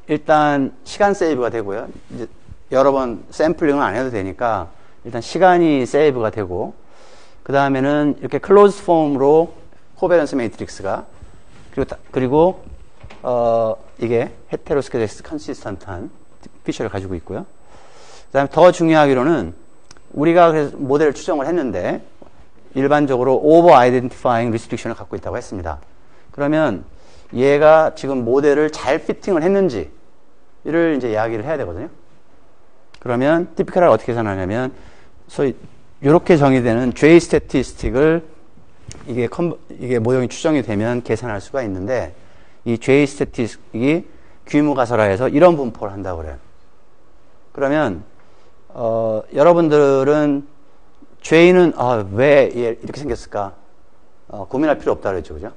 일단 시간 세이브가 되고요. 이제 여러 번 샘플링을 안 해도 되니까 일단 시간이 세이브가 되고 그 다음에는 이렇게 클로즈 폼으로 코베런스 매트릭스가 그리고 이게 헤테로스케데스 컨시스턴트한 피처를 가지고 있고요. 그 다음에 더 중요하기로는 우리가 그래서 모델을 추정을 했는데 일반적으로 오버 아이덴티파잉 리스트릭션을 갖고 있다고 했습니다. 그러면 얘가 지금 모델을 잘 피팅을 했는지를 이제 이야기를 해야 되거든요. 그러면 티피컬을 어떻게 계산하냐면 소위 이렇게 정의되는 J 스태티스틱을 이게 모형이 추정이 되면 계산할 수가 있는데 이 J 스태티스틱이 귀무가설화해서 이런 분포를 한다고 그래요. 그러면 여러분들은 J는 왜 이렇게 생겼을까 고민할 필요 없다 그랬죠. 그죠?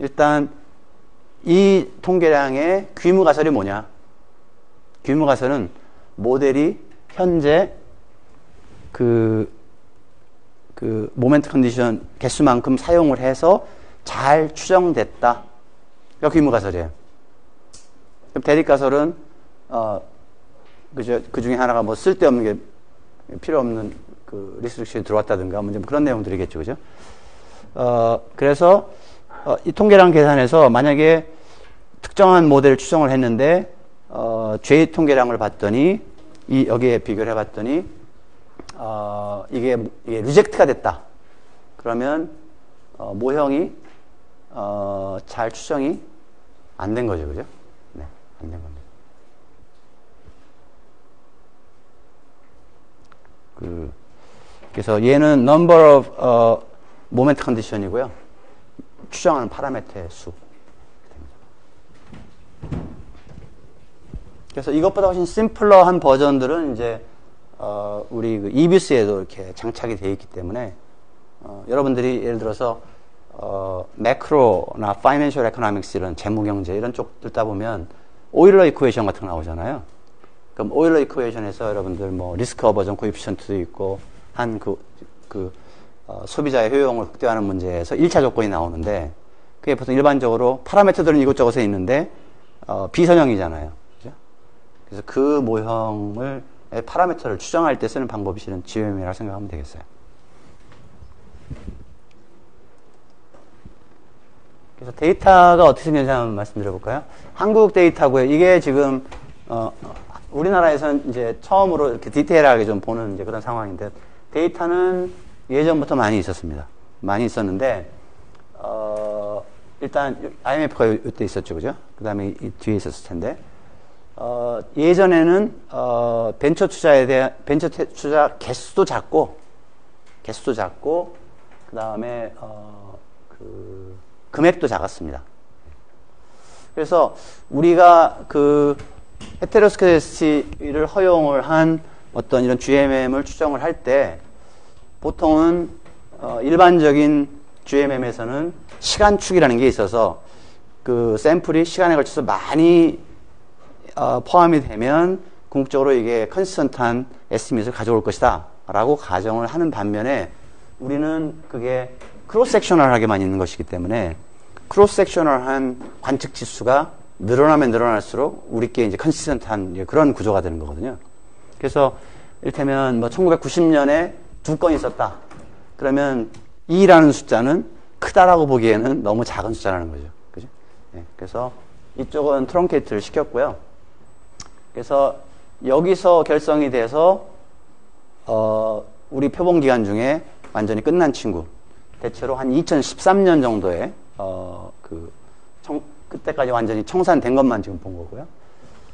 일단 이 통계량의 귀무가설이 뭐냐? 귀무가설은 모델이 현재 모멘트 컨디션 개수만큼 사용을 해서 잘 추정됐다. 그러니까 귀무가설이에요. 그럼 대립가설은, 그 중에 하나가 뭐 쓸데없는 게 필요 없는 리스트릭션이 들어왔다든가, 뭐 그런 내용들이겠죠. 그죠? 그래서, 이 통계량 계산에서 만약에 특정한 모델을 추정을 했는데, J 통계량을 봤더니, 여기에 비교를 해봤더니, 이게 리젝트가 됐다. 그러면, 모형이, 잘 추정이 안 된 거죠. 그죠? 네, 안 된 겁니다. 그래서 얘는 number of, moment condition이고요. 추정하는 파라미터의 수. 그래서 이것보다 훨씬 심플러한 버전들은 이제 우리 EBS에도 이렇게 장착이 되어 있기 때문에 여러분들이 예를 들어서 매크로나 파이낸셜 에코노믹스 이런 재무경제 이런 쪽 듣다 보면 오일러 이쿠에이션 같은 거 나오잖아요. 그럼 오일러 이쿠에이션에서 여러분들 뭐 리스크 어버전 코에피션트도 있고 한 소비자의 효용을 극대화하는 문제에서 1차 조건이 나오는데 그게 보통 일반적으로 파라미터들은 이곳저곳에 있는데 비선형이잖아요. 그죠? 그래서 그 모형을 파라미터를 추정할 때 쓰는 방법이 실은 GM이라고 생각하면 되겠어요. 그래서 데이터가 어떻게 생겼는지 한번 말씀드려볼까요? 한국 데이터고요. 이게 지금 우리나라에서는 이제 처음으로 이렇게 디테일하게 좀 보는 이제 그런 상황인데 데이터는 예전부터 많이 있었습니다. 많이 있었는데 일단 IMF가 이때 있었죠, 그죠? 그 다음에 이 뒤에 있었을 텐데 예전에는 벤처 투자 개수도 작고 그 다음에 금액도 작았습니다. 그래서 우리가 헤테로스케다시티를 허용을 한 어떤 이런 GMM을 추정을 할 때 보통은 일반적인 GMM에서는 시간축이라는 게 있어서 그 샘플이 시간에 걸쳐서 많이 포함이 되면 궁극적으로 이게 컨시스턴트한 에스티메이트를 가져올 것이다 라고 가정을 하는 반면에 우리는 그게 크로스 섹셔널하게만 있는 것이기 때문에 크로스 섹셔널한 관측 지수가 늘어나면 늘어날수록 우리께 이제 컨시스턴트한 그런 구조가 되는 거거든요. 그래서 이를테면 뭐 1990년에 2건 있었다. 그러면 2라는 숫자는 크다라고 보기에는 너무 작은 숫자라는 거죠. 그죠? 네, 그래서 이쪽은 트렁케이트를 시켰고요. 그래서 여기서 결성이 돼서 우리 표본 기간 중에 완전히 끝난 친구 대체로 한 2013년 정도에 그때까지 완전히 청산된 것만 지금 본 거고요.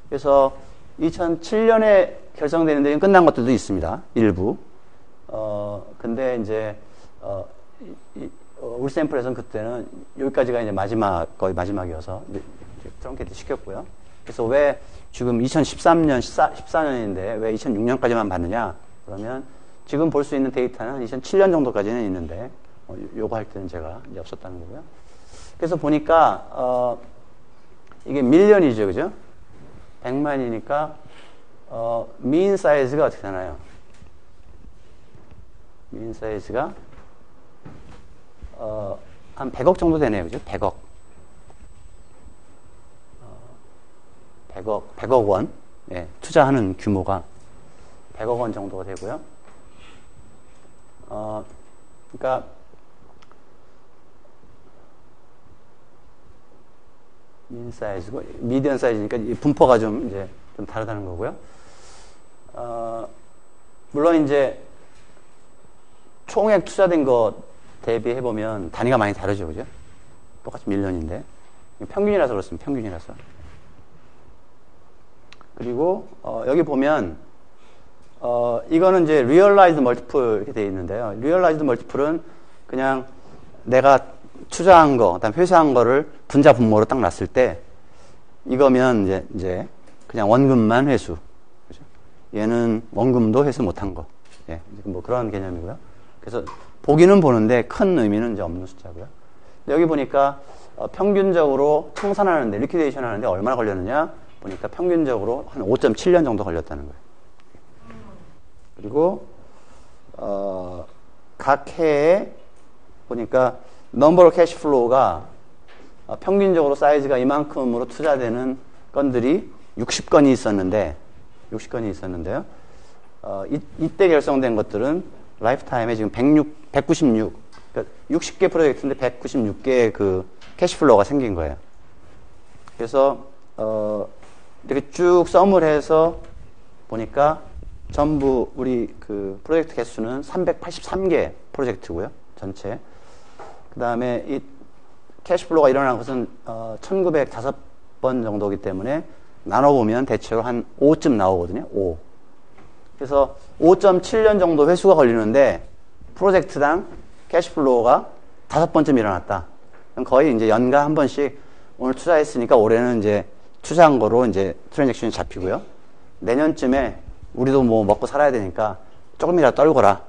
그래서 2007년에 결성되는데 끝난 것들도 있습니다. 일부. 근데 이제 우리 샘플에서는 그때는 여기까지가 이제 거의 마지막이어서 이제 트렁케이트 시켰고요. 그래서 왜 지금 2013년, 14년인데 왜 2006년까지만 봤느냐? 그러면 지금 볼 수 있는 데이터는 2007년 정도까지는 있는데 요거 할 때는 제가 이제 없었다는 거고요. 그래서 보니까 이게 밀리언이죠, 그죠? 100만이니까 미인 사이즈가 어떻게 되나요? 미인 사이즈가 한 100억 정도 되네요, 그죠? 100억 원. 예, 투자하는 규모가 100억 원 정도가 되고요. 그러니까 민 사이즈고 미디언 사이즈니까 이 분포가 좀 이제 좀 다르다는 거고요. 물론 이제 총액 투자된 거 대비해 보면 단위가 많이 다르죠, 그죠? 똑같이 밀리언인데 평균이라서 그렇습니다. 평균이라서. 그리고 여기 보면 이거는 이제 리얼라이즈드 멀티플 이렇게 되어 있는데요. 리얼라이즈드 멀티플은 그냥 내가 투자한 거, 그다음 회수한 거를 분자 분모로 딱 놨을 때 이거면 이제 그냥 원금만 회수. 그죠? 얘는 원금도 회수 못한 거. 예, 뭐 그런 개념이고요. 그래서 보기는 보는데 큰 의미는 이제 없는 숫자고요. 여기 보니까 평균적으로 청산하는데 리퀴데이션 하는데 얼마나 걸렸느냐 보니까 평균적으로 한 5.7년 정도 걸렸다는 거예요. 그리고 각 해에 보니까 넘버 캐시 플로우가 평균적으로 사이즈가 이만큼으로 투자되는 건들이 60건이 있었는데요. 이때 결성된 것들은 라이프타임에 지금 196, 그러니까 60개 프로젝트인데 196개의 그 캐시플로우가 생긴 거예요. 그래서 이렇게 쭉 썸을 해서 보니까 전부 우리 그 프로젝트 개수는 383개 프로젝트고요. 전체. 그 다음에 이 캐시플로우가 일어난 것은 1905번 정도이기 때문에 나눠보면 대체로 한 5쯤 나오거든요. 5. 그래서 5.7년 정도 회수가 걸리는데 프로젝트당 캐시플로우가 5번쯤 일어났다. 거의 이제 연간 한 번씩 오늘 투자했으니까 올해는 이제 투자한 거로 이제 트랜잭션이 잡히고요. 내년쯤에 우리도 뭐 먹고 살아야 되니까 조금이라도 떨거라.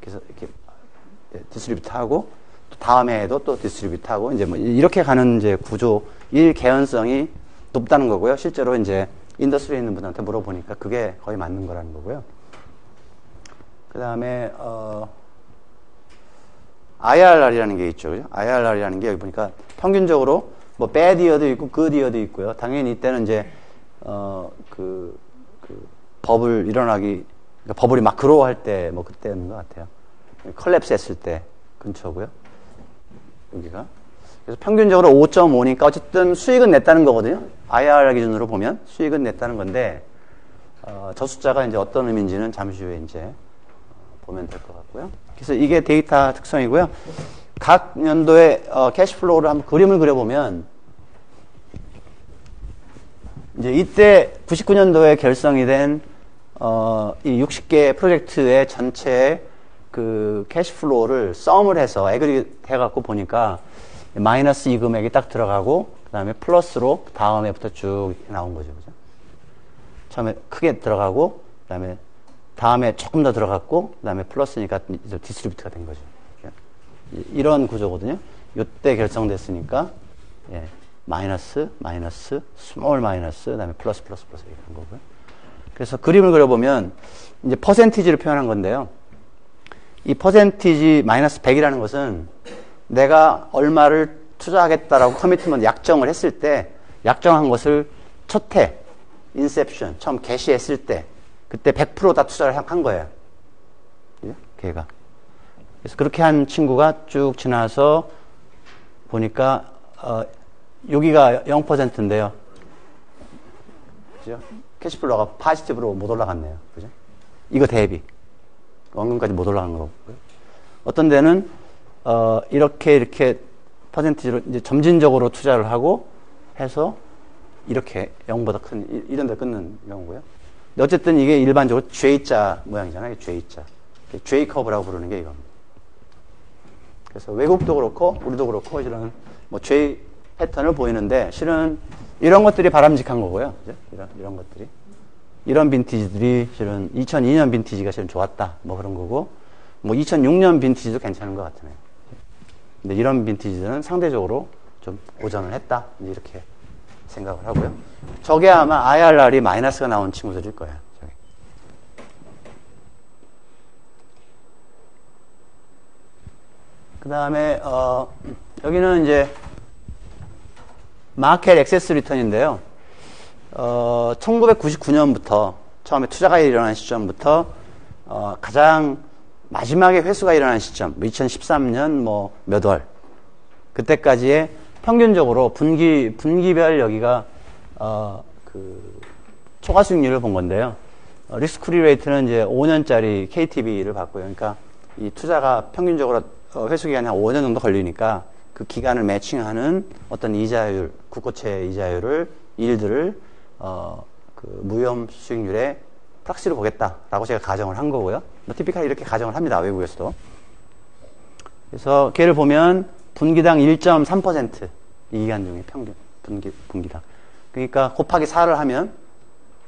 그래서 이렇게 디스트리뷰트 하고 또 다음 해에도 또 디스트리뷰트 하고 이제 뭐 이렇게 가는 이제 구조, 일 개연성이 높다는 거고요. 실제로 이제 인더스트리에 있는 분한테 물어보니까 그게 거의 맞는 거라는 거고요. 그 다음에 IRR이라는 게 있죠. 그죠? IRR이라는 게 여기 보니까 평균적으로 뭐 bad year도 있고 good year도 있고요. 당연히 이때는 이제 버블 일어나기, 그러니까 버블이 막 그로우할 때 뭐 그때였는 것 같아요. 컬랩스 했을 때 근처고요. 여기가. 그래서 평균적으로 5.5니까 어쨌든 수익은 냈다는 거거든요. IRR 기준으로 보면 수익은 냈다는 건데 저 숫자가 이제 어떤 의미인지는 잠시 후에 이제 보면 될 것 같고요. 그래서 이게 데이터 특성이고요. 각 연도의 캐시플로우를 한번 그림을 그려보면 이제 이때 99년도에 결성이 된 이 60개 프로젝트의 전체 그 캐시플로우를 썸을 해서 애그리게이트 해갖고 보니까 마이너스 이 금액이 딱 들어가고 그 다음에 플러스로 다음 해부터 쭉 나온 거죠. 그죠? 처음에 크게 들어가고 그 다음에 조금 더 들어갔고 그 다음에 플러스니까 이제 디스트리뷰트가 된 거죠. 이런 구조거든요. 이때 결성됐으니까 예, 마이너스, 스몰 마이너스, 그 다음에 플러스 이렇게 한 거고요. 그래서 그림을 그려보면 이제 퍼센티지를 표현한 건데요. 이 퍼센티지 마이너스 100이라는 것은 내가 얼마를 투자하겠다라고 커미트먼트 약정을 했을 때 약정한 것을 첫 해, 인셉션, 처음 개시했을 때 그때 100% 다 투자를 한 거예요. 걔가. 그래서 그렇게 한 친구가 쭉 지나서 보니까 여기가 0%인데요. 그죠? 캐시플로우가 파지티브로 못 올라갔네요. 그죠? 이거 대비. 원금까지 못 올라간 거고요. 어떤 데는 이렇게 퍼센티지로 이제 점진적으로 투자를 하고 해서 이렇게 0보다 큰 이런 데 끊는 경우고요. 근데 어쨌든 이게 일반적으로 J자 모양이잖아요. J자. J 커브라고 부르는 게 이겁니다. 그래서 외국도 그렇고 우리도 그렇고 이런 뭐 J 패턴을 보이는데 실은 이런 것들이 바람직한 거고요. 그죠? 이런 것들이. 이런 빈티지들이 실은 2002년 빈티지가 실은 좋았다. 뭐 그런 거고 뭐 2006년 빈티지도 괜찮은 것 같으네요. 근데 이런 빈티지는 상대적으로 좀 고전을 했다. 이렇게 생각을 하고요. 저게 아마 IRR이 마이너스가 나온 친구들일 거예요. 저기. 그 다음에 여기는 이제 마켓 액세스 리턴인데요. 1999년부터 처음에 투자가 일어난 시점부터 가장 마지막에 회수가 일어난 시점 2013년 뭐 몇 월 그때까지의 평균적으로 분기별 여기가 그 초과 수익률을 본 건데요. 리스크 프리 레이트는 이제 5년짜리 KTB를 봤고요. 그러니까 이 투자가 평균적으로 회수 기간이 한 5년 정도 걸리니까 그 기간을 매칭하는 어떤 이자율, 국고채 이자율을 일들을 그 무위험 수익률의 프락시로 보겠다라고 제가 가정을 한 거고요. 뭐 티피컬 이렇게 가정을 합니다. 외국에서도. 그래서 걔를 보면 분기당 1.3% 이 기간 중에 평균 분기당. 그러니까 곱하기 4를 하면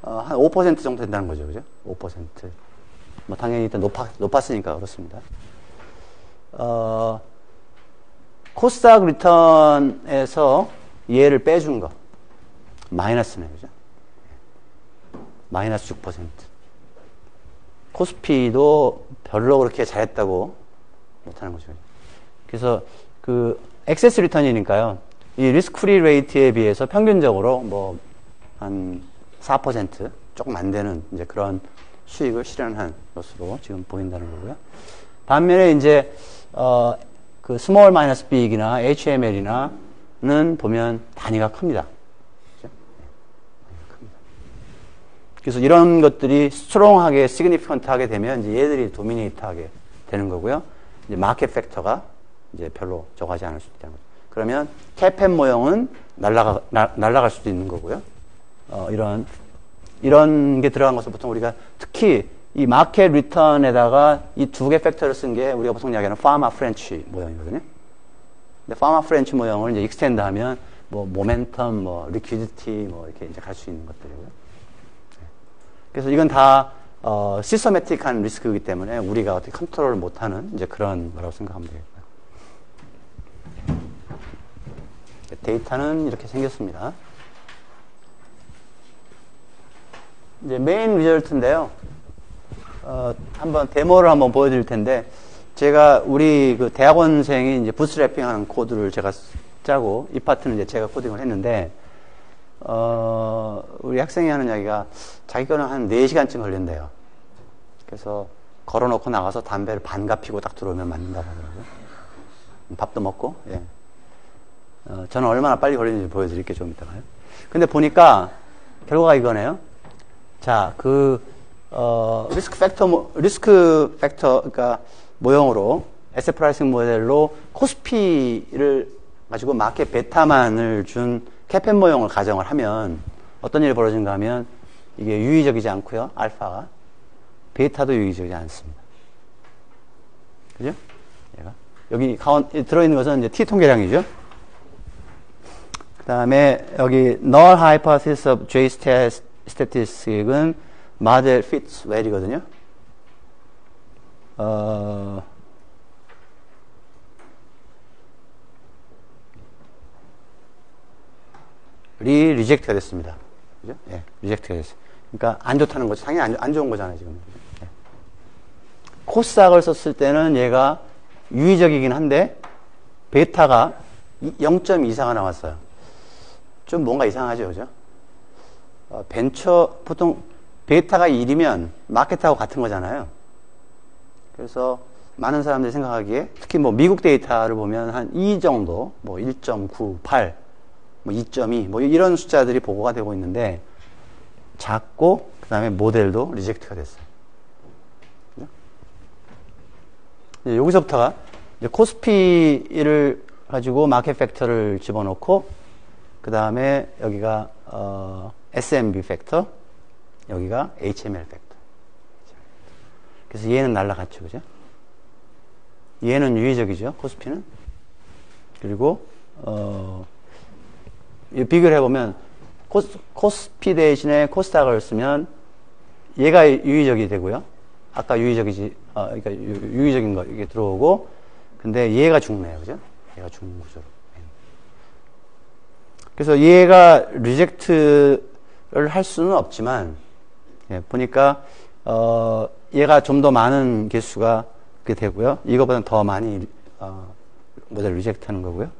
한 5% 정도 된다는 거죠. 그죠? 5%. 뭐 당연히 일단 높았으니까 그렇습니다. 코스닥 리턴에서 얘를 빼준 거. 마이너스네, 그죠? 마이너스 6%. 코스피도 별로 그렇게 잘했다고 못하는 거죠. 그래서 그 액세스 리턴이니까요. 이 리스크 프리 레이트에 비해서 평균적으로 뭐 한 4% 조금 안 되는 이제 그런 수익을 실현한 것으로 지금 보인다는 거고요. 반면에 이제 그 스몰 마이너스 빅이나 HML이나는 보면 단위가 큽니다. 그렇죠? 큽니다. 그래서 이런 것들이 스트롱하게 시그니피컨트하게 되면 이제 얘들이 도미네이트하게 되는 거고요. 이제 마켓 팩터가 이제 별로 적하지 않을 수 있다는 거죠. 그러면 캐펜 모형은 날아갈 수도 있는 거고요. 이런 게 들어간 것을 보통 우리가 특히 이 마켓 리턴에다가 이 두 개 팩터를 쓴 게 우리가 보통 이야기하는 파마 프렌치 모형이거든요. 근데 파마 프렌치 모형을 이제 익스텐드 하면 뭐 모멘텀, 뭐 리퀴디티 뭐 이렇게 이제 갈 수 있는 것들이고요. 그래서 이건 다 시스테매틱한 리스크이기 때문에 우리가 어떻게 컨트롤을 못하는 이제 그런 거라고 생각하면 되겠고요. 데이터는 이렇게 생겼습니다. 이제 메인 리절트인데요. 한번 데모를 한번 보여드릴 텐데, 제가 우리 그 대학원생이 이제 부스트래핑하는 코드를 제가 짜고, 이 파트는 이제 제가 코딩을 했는데, 우리 학생이 하는 이야기가 자기 거는 한 4시간쯤 걸린대요. 그래서 걸어놓고 나가서 담배를 반갑 피고 딱 들어오면 맞는다고 하더라고요. 밥도 먹고, 예. 저는 얼마나 빨리 걸리는지 보여드릴게요, 좀 이따가요. 근데 보니까 결과가 이거네요. 자, 리스크 팩터, 그러니까 모형으로, 에셋 프라이싱 모델로 코스피를 가지고 마켓 베타만을 준 캐펜 모형을 가정을 하면 어떤 일이 벌어진가 하면 이게 유의적이지 않고요, 알파가. 베타도 유의적이지 않습니다. 그죠? 얘가. 여기 들어있는 것은 이제 T 통계량이죠. 그 다음에 여기 null hypothesis of J statistic은 model fits well이거든요. 리젝트가 됐습니다. 그죠? 예, 리젝트가 됐어요. 그러니까 안 좋다는 거죠. 당연히 안 좋은 거잖아요, 지금. 예. 코스닥을 썼을 때는 얘가 유의적이긴 한데 베타가 0.24가 나왔어요. 좀 뭔가 이상하죠, 그죠? 보통 베타가 1이면 마켓하고 같은 거잖아요. 그래서 많은 사람들이 생각하기에 특히 뭐 미국 데이터를 보면 한 2 정도, 뭐 1.98, 뭐 2.2, 뭐 이런 숫자들이 보고가 되고 있는데 작고 그 다음에 모델도 리젝트가 됐어요. 그죠? 여기서부터가 이제 코스피를 가지고 마켓 팩터를 집어넣고 그 다음에 여기가 SMB 팩터, 여기가 HML 팩터. 그래서 얘는 날라갔죠, 그죠? 얘는 유의적이죠, 코스피는. 그리고 비교를 해보면 코스피 대신에 코스닥을 쓰면 얘가 유의적이 되고요. 아까 그러니까 유의적인 거 이게 들어오고, 근데 얘가 죽네요, 그죠? 얘가 죽는 구조로. 그래서 얘가 리젝트를 할 수는 없지만, 예, 보니까 얘가 좀 더 많은 개수가 그렇게 되고요. 이거보다는 더 많이 모델 리젝트하는 거고요.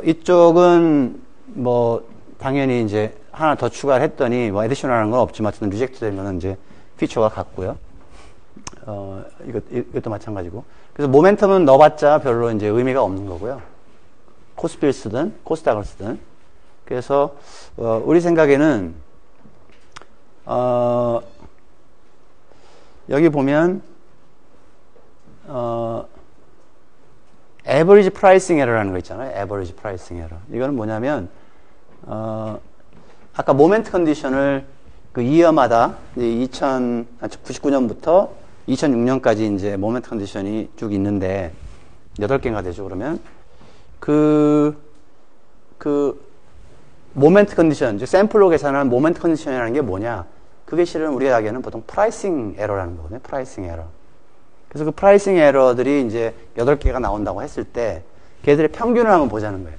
이쪽은 뭐 당연히 이제 하나 더 추가를 했더니 뭐 에디셔널한 건 없지만 어쨌든 리젝트 된 거는 이제 피처가 같고요. 이것도 마찬가지고. 그래서 모멘텀은 넣어봤자 별로 이제 의미가 없는 거고요. 코스피를 쓰든 코스닥을 쓰든. 그래서 우리 생각에는 여기 보면 average pricing error라는 거 있잖아요. average pricing error. 이거는 뭐냐면 아까 모멘트 컨디션을 그 이어마다 99년부터 2006년까지 이제 모멘트 컨디션이 쭉 있는데 8개가 되죠. 그러면 그 모멘트 컨디션, 즉 샘플로 계산한 모멘트 컨디션이라는 게 뭐냐? 그게 실은 우리가 하기에는 보통 프라이싱 에러라는 거거든요. 프라이싱 에러. 그래서 그 프라이싱 에러들이 이제 8개가 나온다고 했을 때 걔들의 평균을 한번 보자는 거예요.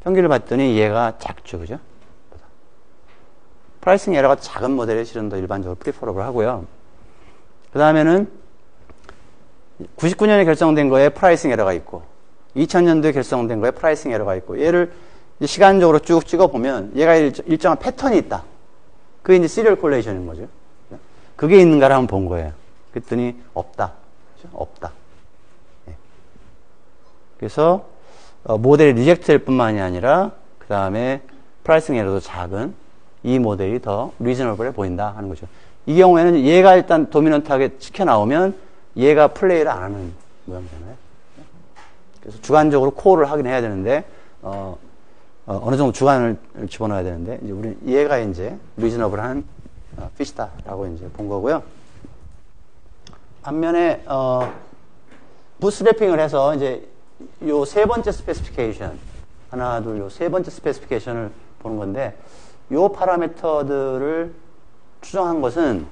평균을 봤더니 얘가 작죠. 그죠? 프라이싱 에러가 작은 모델이 실은 더 일반적으로 프리퍼러블 하고요. 그 다음에는 99년에 결성된 거에 프라이싱 에러가 있고 2000년도에 결성된 거에 프라이싱 에러가 있고 얘를 시간적으로 쭉 찍어보면 얘가 일정한 패턴이 있다. 그게 이제 시리얼 콜레이션인 거죠. 그게 있는가를 한번 본 거예요. 그랬더니 없다. 그렇죠? 없다. 예. 그래서 모델이 리젝트될 뿐만이 아니라 그 다음에 프라이싱 에러도 작은 이 모델이 더 리저너블해 보인다 하는 거죠. 이 경우에는 얘가 일단 도미넌트하게 찍혀 나오면 얘가 플레이를 안 하는 모양이잖아요. 그래서 주관적으로 코어를 하긴 해야 되는데 어느 정도 주관을 집어넣어야 되는데 이제 우리 얘가 이제 리저너블한 핏이다라고 이제 본 거고요. 반면에 부스트래핑을 해서 이제 요 세 번째 스페시피케이션 하나 둘 요 세 번째 스페시피케이션을 보는 건데 요 파라미터들을 추정한 것은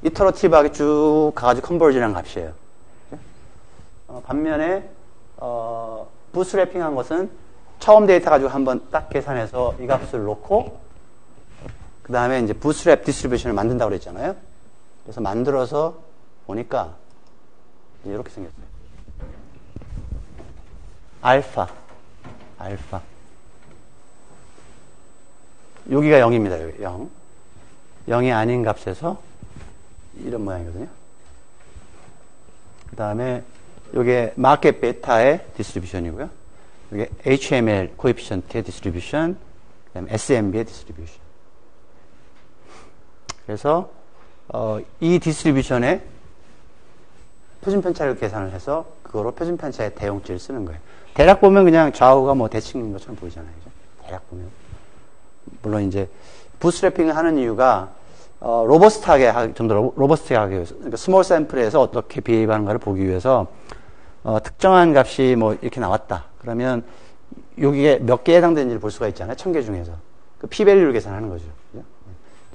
이터러티브하게 쭉 가가지고 컨버전한 값이에요. 반면에 부스트래핑 한 것은 처음 데이터 가지고 한번 딱 계산해서 이 값을 놓고 그 다음에 이제 부스트랩 디스트리뷰션을 만든다고 그랬잖아요. 그래서 만들어서 보니까 이렇게 생겼어요. 알파 여기가 0입니다. 여기 0 0이 아닌 값에서 이런 모양이거든요. 그 다음에 요게 마켓 베타의 디스트리뷰션이고요. 이게 HML 코에피션트의 디스트리뷰션, 그다음에 SMB의 디스트리뷰션. 그래서 이 디스트리뷰션에 표준 편차를 계산을 해서 그거로 표준 편차의 대용치를 쓰는 거예요. 대략 보면 그냥 좌우가 뭐 대칭인 것처럼 보이잖아요. 그죠? 대략 보면. 물론 이제 부스트래핑을 하는 이유가 로버스트하게 좀 더 로버스트하게 하기 위해서, 그러니까 스몰 샘플에서 어떻게 비해하는가를 보기 위해서 특정한 값이 뭐 이렇게 나왔다. 그러면 여기에 몇 개에 해당되는지를 볼 수가 있잖아요. 1000개 중에서. 그 p-밸류를 계산하는 거죠. 그죠?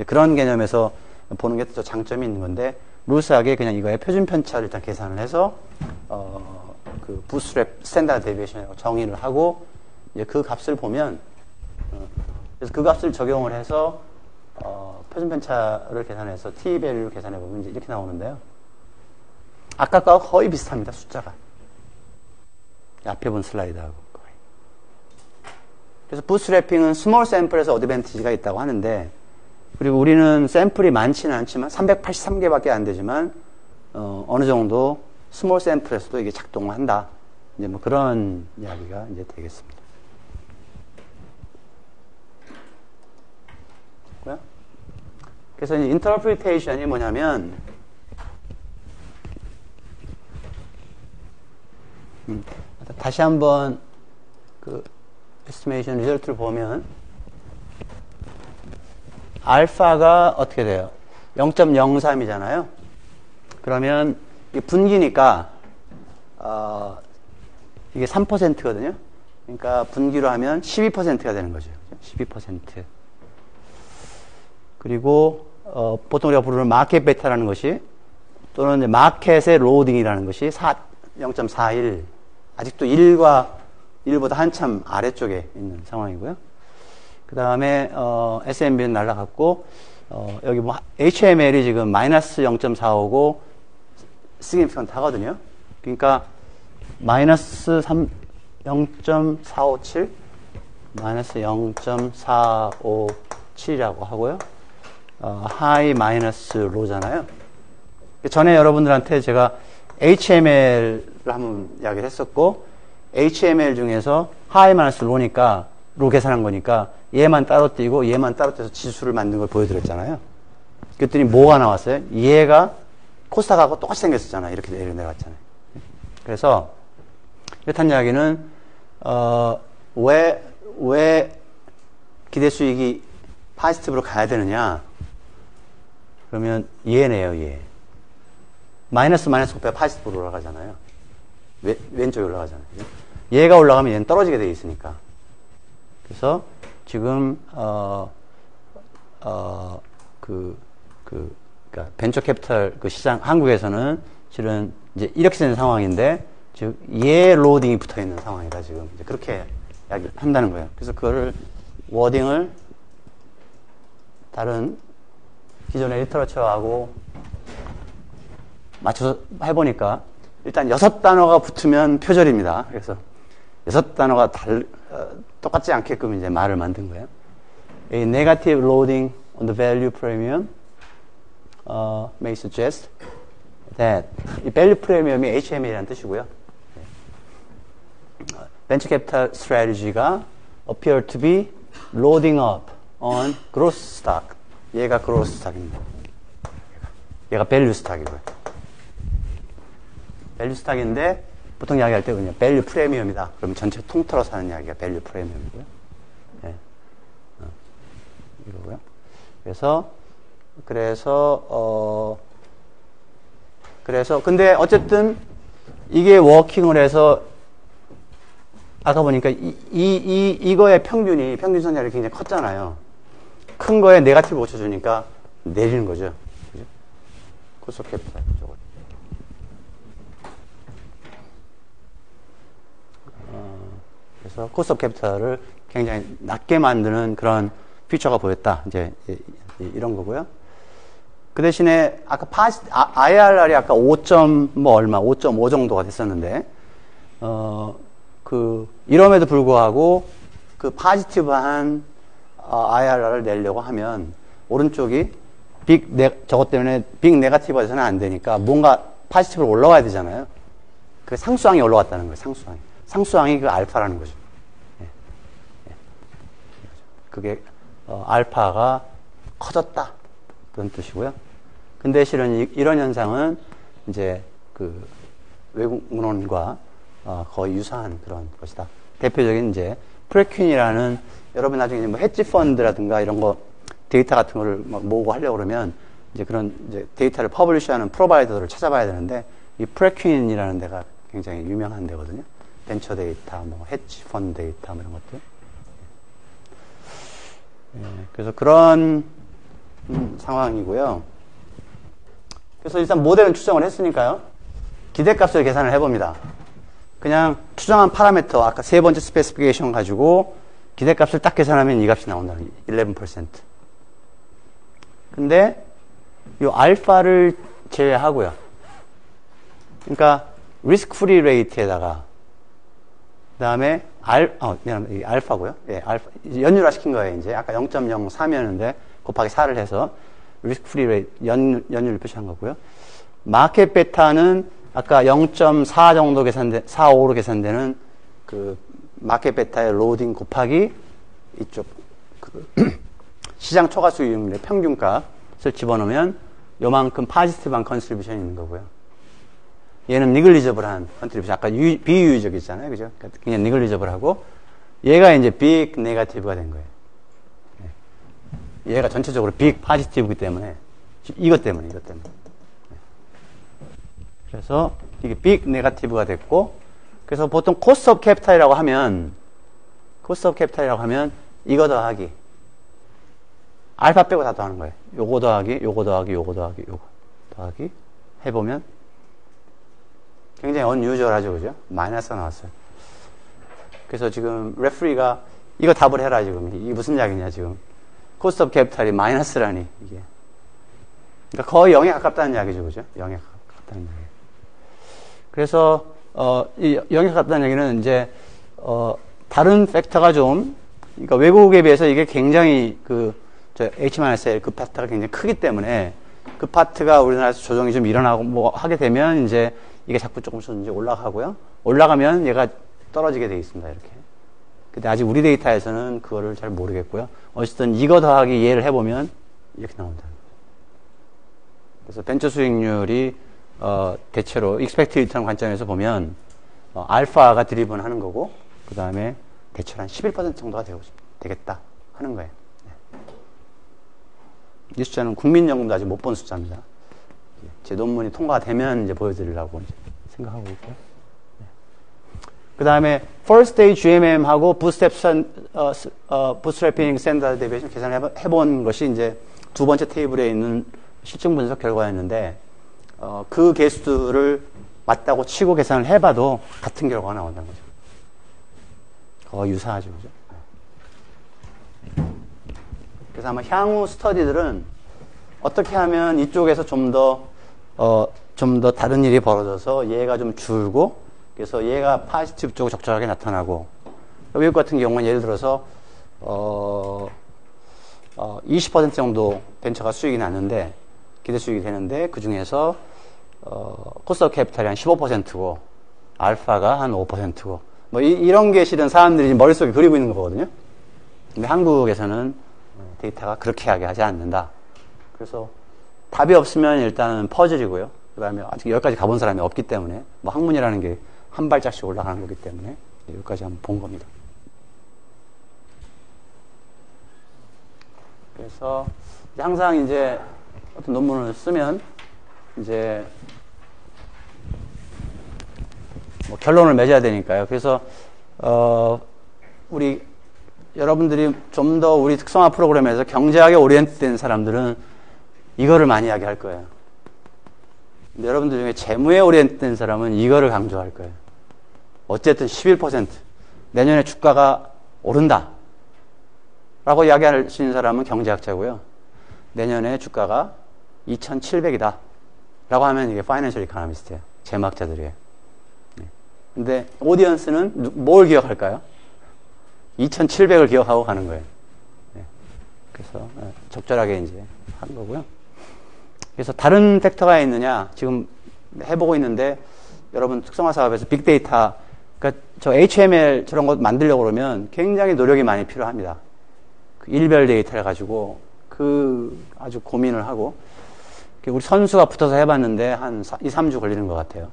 그런 개념에서 보는 게 또 장점이 있는 건데 루스하게 그냥 이거의 표준 편차를 일단 계산을 해서 그 부스트랩 스탠다드 데비에이션이라고 정의를 하고 이제 그 값을 보면 그래서 그 값을 적용을 해서 표준 편차를 계산해서 t 밸류를 계산해 보면 이제 이렇게 나오는데요. 아까과 거의 비슷합니다. 숫자가. 앞에 본 슬라이드하고 거의. 그래서 부스트래핑은 스몰 샘플에서 어드밴티지가 있다고 하는데 그리고 우리는 샘플이 많지는 않지만 383개밖에 안 되지만 어느 정도 스몰 샘플에서도 이게 작동을 한다. 이제 뭐 그런 이야기가 이제 되겠습니다. 그래서 이제 인터프리테이션이 뭐냐면 다시 한번 그 에스티메이션 리절트를 보면 알파가 어떻게 돼요? 0.03이잖아요. 그러면 이게 분기니까 이게 3%거든요. 그러니까 분기로 하면 12%가 되는 거죠. 12%. 그리고 보통 우리가 부르는 마켓 베타라는 것이 또는 이제 마켓의 로딩이라는 것이 0.41 아직도 1보다 한참 아래쪽에 있는 상황이고요. 그 다음에 SMB는 날라갔고 여기 뭐 HML이 지금 마이너스 0.4오고 significant 하거든요. 그러니까 마이너스 0.457 마이너스 0.457이라고 하고요. 하이 마이너스 로잖아요. 전에 여러분들한테 제가 HML을 한번 이야기를 했었고 HML 중에서 하이 마이너스 로니까 로 계산한 거니까 얘만 따로 띄고 얘만 따로 떼서 지수를 만든 걸 보여드렸잖아요. 그랬더니 뭐가 나왔어요? 얘가 코스닥하고 똑같이 생겼었잖아요. 이렇게 내려갔잖아요. 그래서 이렇다는 이야기는 왜 기대 수익이 파지티브로 가야 되느냐? 그러면 얘네요, 얘. 마이너스 곱해 파지티브로 올라가잖아요. 왼쪽에 올라가잖아요. 얘가 올라가면 얘는 떨어지게 되어 있으니까. 그래서 지금 그러니까 벤처 캐피탈 그 시장 한국에서는 실은 이제 이렇게 되는 상황인데 즉 얘 로딩이 붙어 있는 상황이다 지금 이제 그렇게 한다는 거예요. 그래서 그거를 워딩을 다른 기존의 리터러처하고 맞춰서 해보니까 일단 6단어가 붙으면 표절입니다. 그래서 6단어가 똑같지 않게끔 이제 말을 만든 거예요. A negative loading on the value premium may suggest that 이 value premium이 HMA라는 뜻이고요. venture capital strategy가 appear to be loading up on growth stock. 얘가 growth stock입니다. 얘가 value stock이고요. value stock인데 보통 이야기할 때 그냥 value premium이다. 그러면 전체 통틀어서 하는 이야기가 value premium이고요. 네. 이거고요. 그래서 근데 어쨌든 이게 워킹을 해서 아까 보니까 이거의 평균 성장률이 굉장히 컸잖아요. 큰 거에 네거티브 고쳐주니까 내리는 거죠. 그죠? 코스트 오브 캐피탈 저거. 그래서 코스트 오브 캐피탈을 굉장히 낮게 만드는 그런 피처가 보였다. 이제 이런 거고요. 그 대신에 아까 IRR이 아까 5.5 정도가 됐었는데 이럼에도 불구하고 그 파지티브한 IRR을 내려고 하면 오른쪽이 저것 때문에 빅 네거티브가 돼서는 안 되니까 뭔가 파지티브로 올라와야 되잖아요. 그 상수항이 올라왔다는 거예요. 상수항이 그 알파라는 거죠. 그게 알파가 커졌다 그런 뜻이고요. 근데 실은 이런 현상은 이제 그 외국 문헌과 거의 유사한 그런 것이다. 대표적인 이제 프레튠이라는 여러분 나중에 뭐 헤지 펀드라든가 이런 거 데이터 같은 거를 막 모으고 하려고 그러면 이제 그런 이제 데이터를 퍼블리시하는 프로바이더를 찾아봐야 되는데 이 프레튠이라는 데가 굉장히 유명한 데거든요. 벤처 데이터, 뭐 헤지 펀드 데이터 뭐 이런 것들. 그래서 그런 상황이고요. 그래서 일단 모델은 추정을 했으니까요. 기대값을 계산을 해봅니다. 그냥 추정한 파라미터 아까 세 번째 스페시피케이션 가지고 기대값을 딱 계산하면 이 값이 나온다는 11%. 근데 이 알파를 제외하고요. 그러니까 리스크 프리 레이트에다가 그다음에 알파고요. 예, 알파 연율화 시킨 거예요. 이제 아까 0.03이었는데 곱하기 4를 해서 리스크 프리 레이트 연율을 표시한 거고요. 마켓 베타는 아까 0.4 정도 4.5로 계산되는 그 마켓 베타의 로딩 곱하기 이쪽 그 시장 초과 수익률의 평균값을 집어넣으면 요만큼 파지티브한 컨트리뷰션이 있는 거고요. 얘는 니글리저블한 컨트리뷰션. 아까 비유의적이잖아요. 그죠? 그러니까 그냥 니글리저블하고 얘가 이제 빅 네거티브가 된 거예요. 얘가 전체적으로 빅 파지티브이기 때문에 이것 때문에. 그래서 이게 빅 네거티브가 됐고 그래서 보통 코스트 오브 캐피탈이라고 하면 이거 더하기 알파 빼고 다 더하는 거예요. 요거 더하기 해보면 굉장히 언유저하죠, 그죠? 마이너스가 나왔어요. 그래서 지금 레프리가 이거 답을 해라 지금 이게 무슨 이야기냐 지금 코스트 오브 캐피탈이 마이너스라니 이게 그러니까 거의 0에 가깝다는 이야기죠, 그죠? 0에 가깝다는 이야기. 그래서 이 0에 가깝다는 얘기는 이제 다른 팩터가 좀 그러니까 외국에 비해서 이게 굉장히 저 H-L 그 파트가 굉장히 크기 때문에 그 파트가 우리나라에서 조정이 좀 일어나고 뭐 하게 되면 이제 이게 자꾸 조금씩 이제 올라가고요. 올라가면 얘가 떨어지게 돼 있습니다. 이렇게. 근데 아직 우리 데이터에서는 그거를 잘 모르겠고요. 어쨌든 이거 더하기 얘를 해보면 이렇게 나온다. 그래서 벤처 수익률이 대체로 익스펙트 리턴 관점에서 보면 알파가 드리븐 하는 거고 그 다음에 대체로 한 11% 정도가 되겠다 하는 거예요. 이 숫자는 국민연금도 아직 못 본 숫자입니다. 제 논문이 통과되면 이제 보여드리려고 이제 생각하고 있고요. 그 다음에 First Day GMM하고 Bootstrapping Standard Deviation 계산을 해본 것이 이제 두 번째 테이블에 있는 실증 분석 결과였는데 그 개수들을 맞다고 치고 계산을 해봐도 같은 결과가 나온다는 거죠. 거의 유사하죠, 그죠? 그래서 아마 향후 스터디들은 어떻게 하면 이쪽에서 좀 더 좀 더 다른 일이 벌어져서 얘가 좀 줄고, 그래서 얘가 파지티브 쪽으로 적절하게 나타나고, 외국 같은 경우는 예를 들어서 20% 정도 벤처가 수익이 났는데, 기대 수익이 되는데, 그 중에서 코스트 오브 캐피탈이 한 15%고 알파가 한 5%고 뭐 이런 게 실은 사람들이 머릿속에 그리고 있는 거거든요. 근데 한국에서는 데이터가 그렇게 하지 않는다. 그래서 답이 없으면 일단은 퍼즐이고요. 그 다음에 아직 여기까지 가본 사람이 없기 때문에, 뭐 학문이라는 게 한 발짝씩 올라가는 거기 때문에 여기까지 한번 본 겁니다. 그래서 항상 이제 어떤 논문을 쓰면 이제 뭐 결론을 맺어야 되니까요. 그래서 우리 여러분들이 좀 더 우리 특성화 프로그램에서 경제학에 오리엔트된 사람들은 이거를 많이 이야기할 거예요. 근데 여러분들 중에 재무에 오리엔트된 사람은 이거를 강조할 거예요. 어쨌든 11% 내년에 주가가 오른다 라고 이야기할 수 있는 사람은 경제학자고요. 내년에 주가가 2,700이다 라고 하면 이게 파이낸셜 이코노미스트예요. 재무학자들이에요. 근데 오디언스는 뭘 기억할까요? 2,700을 기억하고 가는 거예요. 그래서 적절하게 이제 한 거고요. 그래서 다른 팩터가 있느냐 지금 해보고 있는데, 여러분 특성화 사업에서 빅데이터, 그러니까 저 HML 저런 거 만들려고 그러면 굉장히 노력이 많이 필요합니다. 그 일별 데이터를 가지고 아주 고민을 하고, 우리 선수가 붙어서 해봤는데 한 2, 3주 걸리는 것 같아요.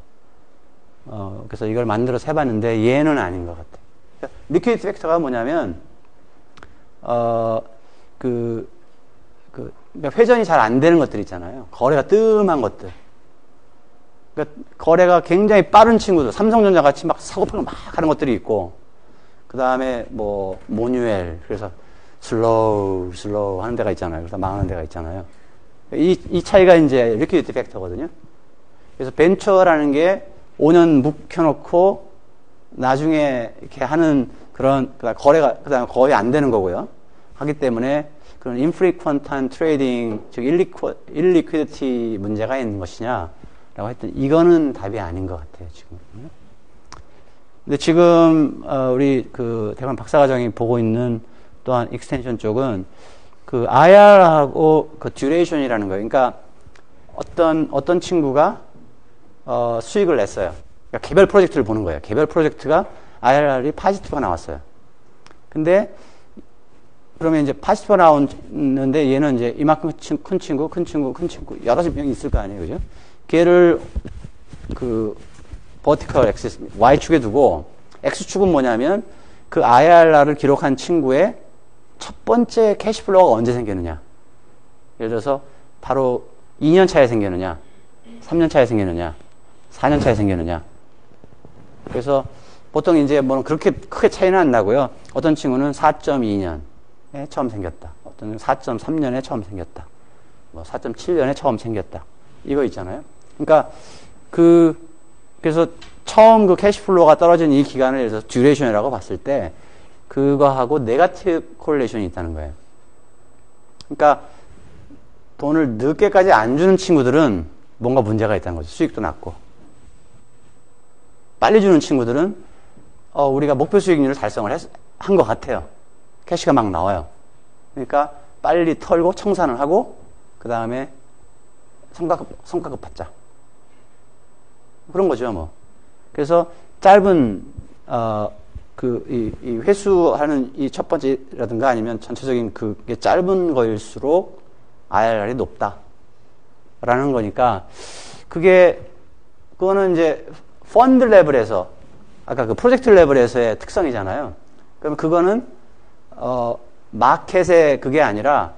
그래서 이걸 만들어서 해봤는데 얘는 아닌 것 같아요. 리퀴디티 팩터가 뭐냐면, 회전이 잘 안 되는 것들 있잖아요. 거래가 뜸한 것들. 그러니까 거래가 굉장히 빠른 친구들, 삼성전자 같이 막 사고팔고 막 하는 것들이 있고, 그 다음에 뭐 모뉴엘, 그래서 슬로우 하는 데가 있잖아요. 그래서 망하는 데가 있잖아요. 이 차이가 이제 리퀴디티 팩터거든요. 그래서 벤처라는 게 5년 묵혀놓고 나중에 이렇게 하는 그런 거래가 그다음에 거의 안 되는 거고요. 하기 때문에 그런 infrequent한 트레이딩, 즉 일리퀴디티 문제가 있는 것이냐라고 했더니 이거는 답이 아닌 것 같아요, 지금. 근데 지금 우리 그 대관 박사과정이 보고 있는 또한 익스텐션 쪽은 그 IR하고 그 듀레이션이라는 거예요. 그러니까 어떤 친구가 수익을 냈어요. 그러니까 개별 프로젝트를 보는 거예요. 개별 프로젝트가 IRR이 파지티브가 나왔어요. 근데 그러면 이제 파지티브가 나오는데 얘는 이제 이만큼 큰 친구 여러 명이 있을 거 아니에요, 그죠? 걔를 그 버티컬 엑시스 Y축에 두고 X축은 뭐냐면 그 IRR을 기록한 친구의 첫 번째 캐시플로우가 언제 생기느냐. 예를 들어서 바로 2년 차에 생기느냐, 3년 차에 생기느냐, 4년 차에 생기느냐. 그래서 보통 이제 뭐 그렇게 크게 차이는 안 나고요. 어떤 친구는 4.2년에 처음 생겼다. 어떤 4.3년에 처음 생겼다. 뭐 4.7년에 처음 생겼다. 이거 있잖아요. 그러니까 그래서 처음 그 캐시플로우가 떨어진 이 기간을 예를 들어서 듀레이션이라고 봤을 때 그거하고 네거티브 콜레이션이 있다는 거예요. 그러니까 돈을 늦게까지 안 주는 친구들은 뭔가 문제가 있다는 거죠. 수익도 낮고. 빨리 주는 친구들은 우리가 목표 수익률을 달성을 한 것 같아요. 캐시가 막 나와요. 그러니까 빨리 털고 청산을 하고 그 다음에 성과급 받자. 그런 거죠, 뭐. 그래서 짧은 이 회수하는 이 첫 번째라든가 아니면 전체적인 그게 짧은 거일수록 IRR이 높다라는 거니까 그거는 이제 펀드 레벨에서 아까 그 프로젝트 레벨에서의 특성이잖아요. 그럼 그거는 마켓의 그게 아니라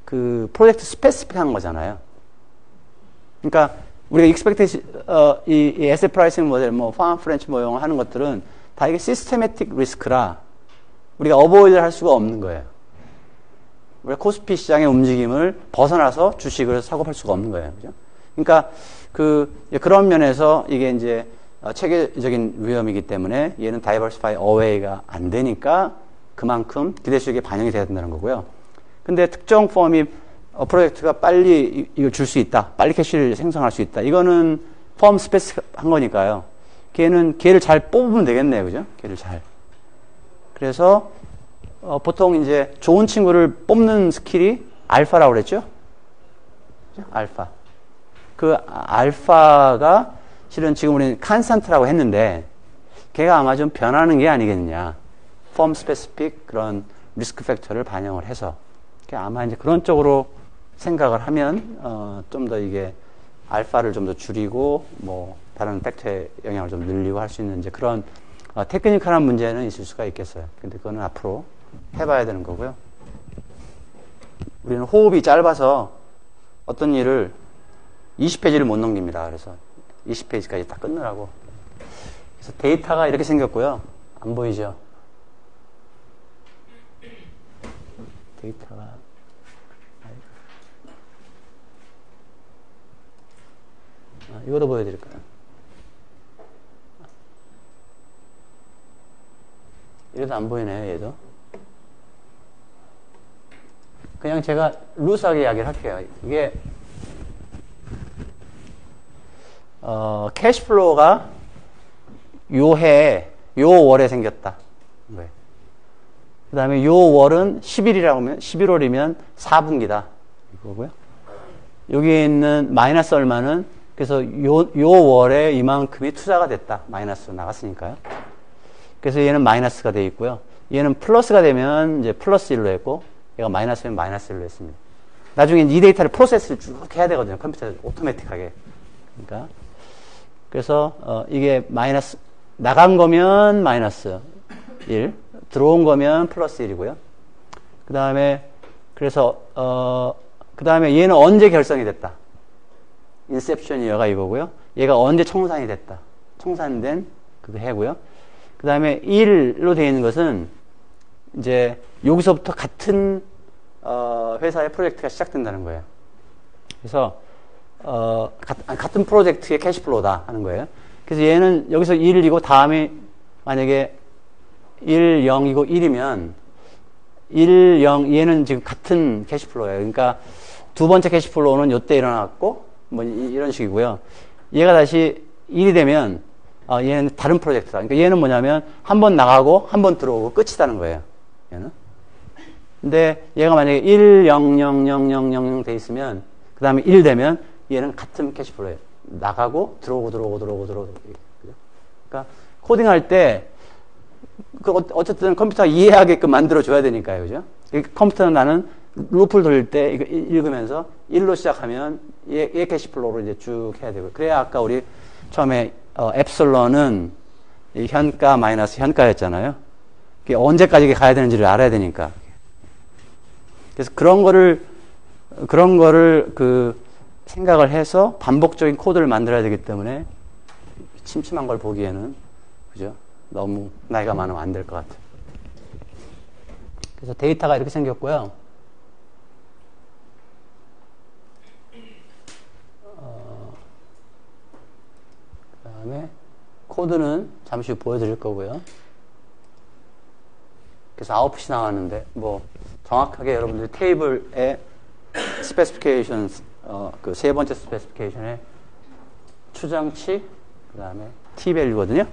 그 프로젝트 스페시픽한 거잖아요. 그러니까 우리가 익스펙테이션 이 에셋 프라이싱 모델 뭐 파마 프렌치 뭐 하는 것들은 다 이게 시스테매틱 리스크라 우리가 어보이드를 할 수가 없는 거예요. 우리가 코스피 시장의 움직임을 벗어나서 주식을 사고 팔 수가 없는 거예요. 그죠? 그러니까 그런 면에서 이게 이제 체계적인 위험이기 때문에 얘는 다이버시파이 어웨이가 안 되니까 그만큼 기대 수익에 반영이 돼야 된다는 거고요. 근데 특정 펌이 프로젝트가 빨리 이걸 줄 수 있다. 빨리 캐시를 생성할 수 있다. 이거는 펌 스페시픽한 거니까요. 걔를 잘 뽑으면 되겠네요. 그죠? 걔를 잘. 그래서 보통 이제 좋은 친구를 뽑는 스킬이 알파라고 그랬죠? 그죠? 알파. 그 알파가 실은 지금 우리는 칸스탄트라고 했는데 걔가 아마 좀 변하는 게 아니겠느냐. 펌 스페시픽 그런 리스크 팩터를 반영을 해서 아마 이제 그런 쪽으로 생각을 하면 좀 더 이게 알파를 좀 더 줄이고 뭐 다른 팩터의 영향을 좀 늘리고 할 수 있는 이제 그런 테크니컬한 문제는 있을 수가 있겠어요. 근데 그거는 앞으로 해봐야 되는 거고요. 우리는 호흡이 짧아서 어떤 일을 20페이지를 못 넘깁니다. 그래서 20페이지까지 다 끊느라고. 그래서 데이터가 이렇게 생겼고요. 안 보이죠? 데이터가 이거도 보여드릴까요? 이래도 안 보이네요, 얘도. 그냥 제가 루스하게 이야기를 할게요. 이게 캐시플로우가 요 월에 생겼다. 그 다음에 요 월은 10일이라고 하면 11월이면 4분기다. 이거고요. 여기에 있는 마이너스 얼마는 그래서 요 월에 이만큼이 투자가 됐다. 마이너스 나갔으니까요. 그래서 얘는 마이너스가 돼 있고요. 얘는 플러스가 되면 이제 플러스 1로 했고 얘가 마이너스면 마이너스 1로 했습니다. 나중에 이 데이터를 프로세스를 쭉 해야 되거든요. 컴퓨터에 오토매틱하게. 그러니까 그래서 이게 마이너스 나간 거면 마이너스 1 들어온 거면 플러스 1이고요. 그 다음에 그래서 그 다음에 얘는 언제 결성이 됐다. 인셉션 이어가 이거고요. 얘가 언제 청산이 됐다. 청산된 그거 해고요. 그 다음에 1로 되어 있는 것은 이제 여기서부터 같은 회사의 프로젝트가 시작된다는 거예요. 그래서 같은 프로젝트의 캐시플로우다 하는 거예요. 그래서 얘는 여기서 1이고 다음에 만약에 1, 0이고 1이면 1, 0 얘는 지금 같은 캐시플로우예요. 그러니까 두 번째 캐시플로우는 이때 일어났고 뭐 이런 식이고요. 얘가 다시 1이 되면 얘는 다른 프로젝트다. 그러니까 얘는 뭐냐면 한 번 나가고 한 번 들어오고 끝이다는 거예요. 얘는. 근데 얘가 만약에 1, 0, 0, 0, 0, 0, 0 돼 있으면 그 다음에 1 되면 얘는 같은 캐시플로우예요. 나가고 들어오고. 그러니까 코딩할 때 어쨌든 컴퓨터가 이해하게끔 만들어줘야 되니까요. 그죠? 컴퓨터는 나는 루프를 돌릴 때 이거 읽으면서 1로 시작하면 얘 캐시플로우로 이제 쭉 해야 되고요. 그래야 아까 우리 처음에 엡실론은 이 현가 마이너스 현가였잖아요. 그게 언제까지 가야 되는지를 알아야 되니까. 그래서 그런 거를 생각을 해서 반복적인 코드를 만들어야 되기 때문에 침침한 걸 보기에는 그죠? 너무 나이가 많으면 안 될 것 같아요. 그래서 데이터가 이렇게 생겼고요. 그 다음에 코드는 잠시 후 보여드릴 거고요. 그래서 아웃풋이 나왔는데 뭐 정확하게 여러분들이 테이블에 스페시피케이션 그 세 번째 스페시피케이션의 추정치 그 다음에 t 밸류거든요.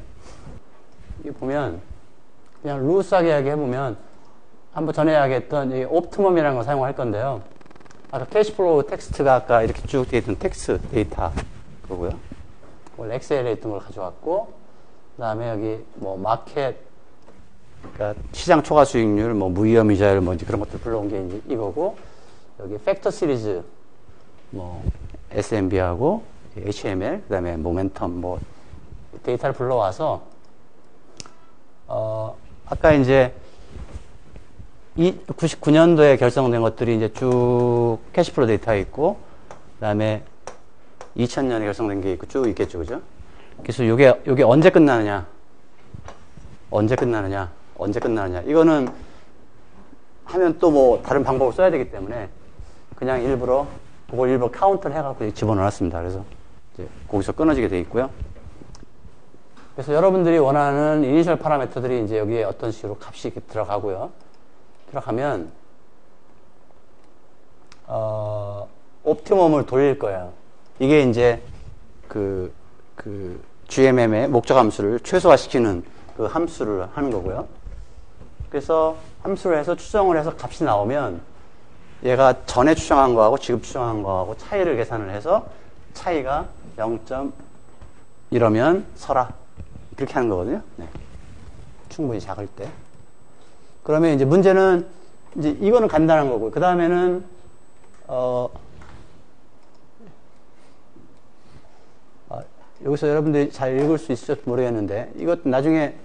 이 보면 그냥 루스하게 이야기해보면 한번 전에 이야기했던 이 옵티멈이라는 걸 사용할 건데요. 아까 캐시플로우 텍스트가 아까 이렇게 쭉 되어 있던 텍스트 데이터 그거고요. 원래 엑셀에 있던 걸 가져왔고 그 다음에 여기 뭐 마켓 그러니까 시장 초과 수익률 뭐 무위험이자율 뭐 이제 그런 것들 불러온 게 이제 이거고 여기 팩터 시리즈 뭐 SMB하고 HTML 그 다음에 모멘텀 뭐 데이터를 불러와서 아까 이제 99년도에 결성된 것들이 이제 쭉 캐시플로우 데이터가 있고, 그 다음에 2000년에 결성된 게 있고 쭉 있겠죠, 그죠? 그래서 요게 언제 끝나느냐? 이거는 하면 또 뭐 다른 방법을 써야 되기 때문에 그냥 그걸 일부러 카운트를 해갖고 집어넣었습니다. 그래서 이제 거기서 끊어지게 돼 있고요. 그래서 여러분들이 원하는 이니셜 파라미터들이 이제 여기에 어떤 식으로 값이 이렇게 들어가고요. 들어가면 옵티멈을 돌릴 거예요. 이게 이제 GMM의 목적 함수를 최소화시키는 그 함수를 하는 거고요. 그래서 함수를 해서 추정을 해서 값이 나오면 얘가 전에 추정한 거하고 지금 추정한 거하고 차이를 계산을 해서 차이가 0. 이러면 서라. 그렇게 하는 거거든요. 네. 충분히 작을 때. 그러면 이제 문제는 이제 이거는 간단한 거고, 그 다음에는 여기서 여러분들이 잘 읽을 수 있을지 모르겠는데, 이것 나중에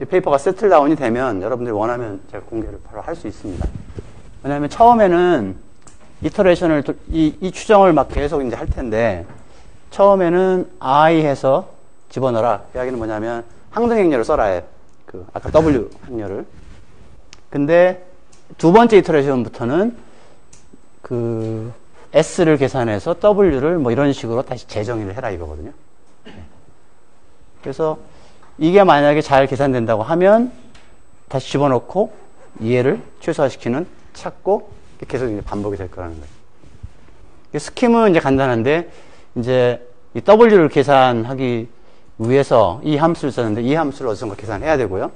이 페이퍼가 세틀다운이 되면 여러분들이 원하면 제가 공개를 바로 할 수 있습니다. 왜냐하면 처음에는 이터레이션을 이 추정을 막 계속 이제 할 텐데, 처음에는 I 해서 집어넣어라. 이야기는 뭐냐면 항등행렬을 써라 해. 아까 W 행렬을. 근데 두 번째 이터레이션부터는 S를 계산해서 W를 뭐 이런 식으로 다시 재정의를 해라 이거거든요. 그래서 이게 만약에 잘 계산된다고 하면 다시 집어넣고 이해를 최소화시키는 찾고 계속 이제 반복이 될 거라는 거예요. 스킴은 이제 간단한데 이제 이 W를 계산하기 위해서 이 함수를 썼는데 이 함수를 어디선가 계산해야 되고요.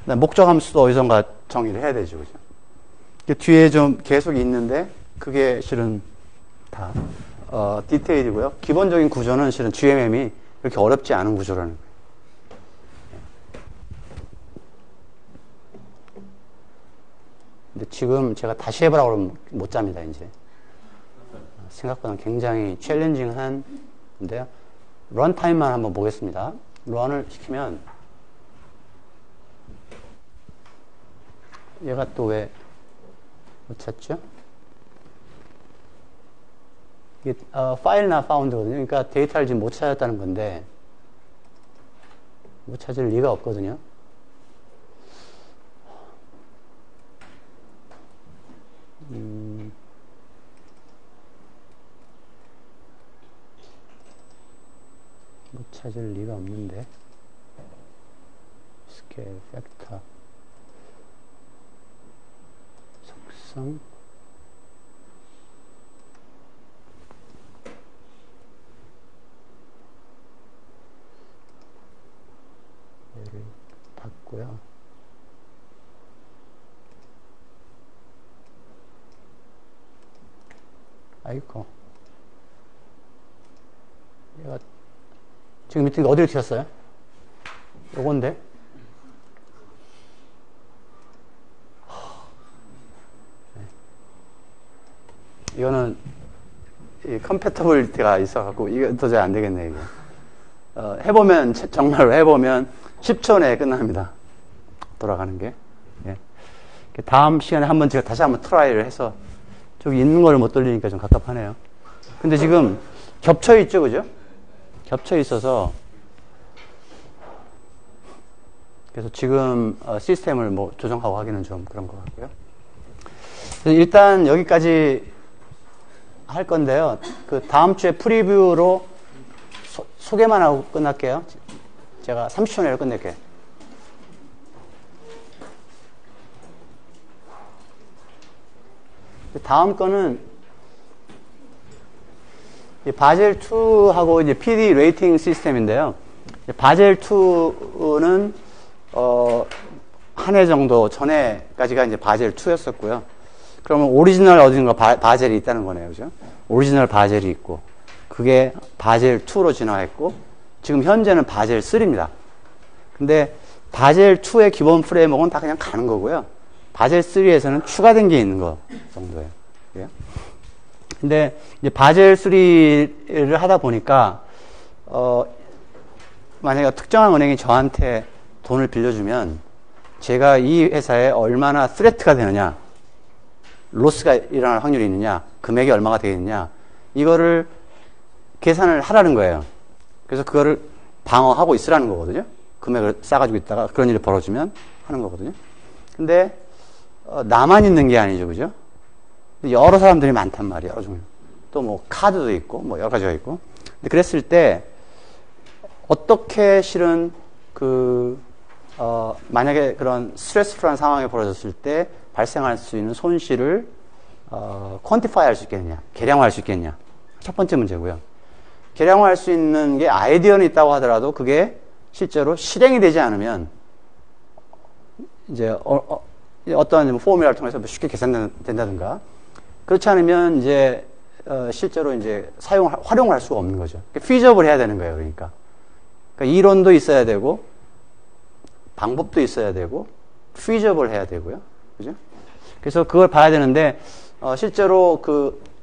그다음에 목적 함수도 어디선가 정의를 해야 되죠, 그죠? 뒤에 좀 계속 있는데 그게 실은 다 디테일이고요. 기본적인 구조는 실은 GMM이 그렇게 어렵지 않은 구조라는 거예요. 근데 지금 제가 다시 해보라고 그러면 못 잡니다, 이제. 생각보다 굉장히 챌린징한데요. 런타임만 한번 보겠습니다. 런을 시키면 얘가 또 왜 못 찾죠? 이게 파일 not found거든요. 그러니까 데이터를 지금 못 찾았다는 건데 못 찾을 리가 없거든요. 못 찾을 리가 없는데 스케일 팩터 속성 얘를 닫고요. 아이고 얘가 지금 밑에 어디로 튀었어요? 요건데 네. 이거는 이 컴패터블리티가 있어갖고 이거 도저히 안 되겠네 이게. 해보면 정말로 해보면 10초 내에 끝납니다. 돌아가는 게. 예. 다음 시간에 한번 제가 다시 한번 트라이를 해서 저기 있는 걸 못 돌리니까 좀 갑갑하네요. 근데 지금 겹쳐 있죠, 그죠? 겹쳐 있어서 그래서 지금 시스템을 뭐 조정하고 하기는 좀 그런 것 같고요. 일단 여기까지 할 건데요. 다음 주에 프리뷰로 소개만 하고 끝날게요. 제가 30초 내로 끝낼게요. 다음 거는 바젤 2하고 이제 PD 레이팅 시스템인데요. 바젤 2는 한 해 정도 전에까지가 이제 바젤 2였었고요. 그러면 오리지널 어딘가 바젤이 있다는 거네요, 그죠? 오리지널 바젤이 있고 그게 바젤 2로 진화했고 지금 현재는 바젤 3입니다. 근데 바젤 2의 기본 프레임워크는 다 그냥 가는 거고요. 바젤 3에서는 추가된 게 있는 거 정도예요. 그래요? 근데 이제 바젤 3를 하다 보니까 만약에 특정한 은행이 저한테 돈을 빌려주면 제가 이 회사에 얼마나 스레트가 되느냐, 로스가 일어날 확률이 있느냐, 금액이 얼마가 되겠느냐, 이거를 계산을 하라는 거예요. 그래서 그거를 방어하고 있으라는 거거든요. 금액을 싸가지고 있다가 그런 일이 벌어지면 하는 거거든요. 근데 나만 있는 게 아니죠, 그죠? 여러 사람들이 많단 말이에요, 여러 종류. 또 뭐 카드도 있고, 뭐 여러 가지가 있고. 근데 그랬을 때 어떻게 실은 만약에 그런 스트레스풀한 상황이 벌어졌을 때 발생할 수 있는 손실을 퀀티파이 할 수 있겠냐, 계량화할 수 있겠냐. 첫 번째 문제고요. 계량화할 수 있는 게 아이디어는 있다고 하더라도 그게 실제로 실행이 되지 않으면 이제 어떤 포뮬라를 통해서 쉽게 계산된다든가 그렇지 않으면 이제 실제로 이제 활용을 할 수가 없는 거죠. 피저블 해야 되는 거예요. 그러니까 이론도 있어야 되고 방법도 있어야 되고 피저블 해야 되고요. 그죠? 그래서 그걸 봐야 되는데 실제로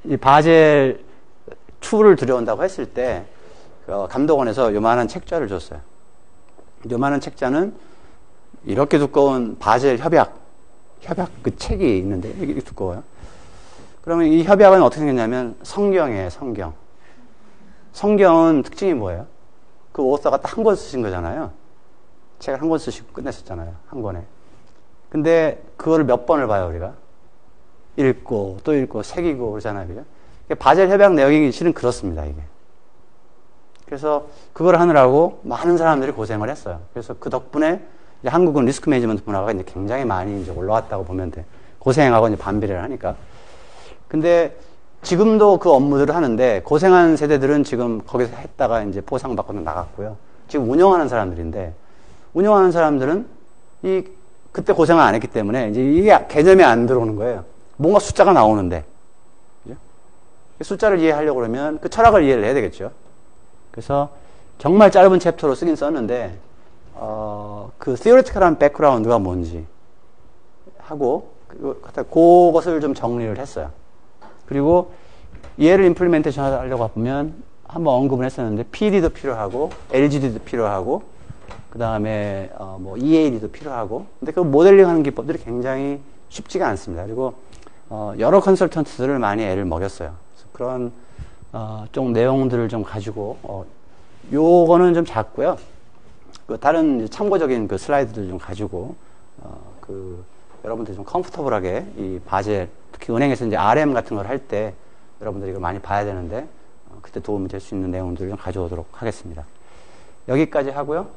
이 바젤 2를 들여온다고 했을 때 감독원에서 요만한 책자를 줬어요. 요만한 책자는 이렇게 두꺼운 바젤 협약 그 책이 있는데 이게 두꺼워요. 그러면 이 협약은 어떻게 생겼냐면 성경이에요. 성경은 특징이 뭐예요? 그 오서가 딱 한 권 쓰신 거잖아요. 책을 한 권 쓰시고 끝냈었잖아요. 한 권에. 근데 그거를 몇 번을 봐요, 우리가? 읽고 또 읽고 새기고 그러잖아요. 그죠? 바젤 협약 내용이 실은 그렇습니다, 이게. 그래서 그걸 하느라고 많은 사람들이 고생을 했어요. 그래서 그 덕분에 이제 한국은 리스크 매니지먼트 문화가 이제 굉장히 많이 이제 올라왔다고 보면 돼. 고생하고 이제 반비례를 하니까. 근데 지금도 그 업무들을 하는데 고생한 세대들은 지금 거기서 했다가 이제 보상받고 나갔고요. 지금 운영하는 사람들인데 운영하는 사람들은 그때 고생을 안 했기 때문에 이제 이게 개념이 안 들어오는 거예요. 뭔가 숫자가 나오는데. 그죠? 숫자를 이해하려고 그러면 그 철학을 이해를 해야 되겠죠. 그래서 정말 짧은 챕터로 쓰긴 썼는데 그 theoretical한 백그라운드가 뭔지 하고 그것을 좀 정리를 했어요. 그리고 얘를 임플리멘테이션 하려고 보면 한번 언급을 했었는데 PD도 필요하고 LGD도 필요하고 그 다음에 뭐 EAD도 필요하고 근데 그 모델링하는 기법들이 굉장히 쉽지가 않습니다. 그리고 여러 컨설턴트들을 많이 애를 먹였어요. 그래서 그런 좀 내용들을 좀 가지고 요거는 좀 작고요. 그 다른 참고적인 그 슬라이드들 좀 가지고 여러분들이 좀 컴포터블하게 이 바젤 특히 은행에서 이제 RM 같은 걸 할 때 여러분들이 이거 많이 봐야 되는데 그때 도움이 될 수 있는 내용들을 좀 가져오도록 하겠습니다. 여기까지 하고요.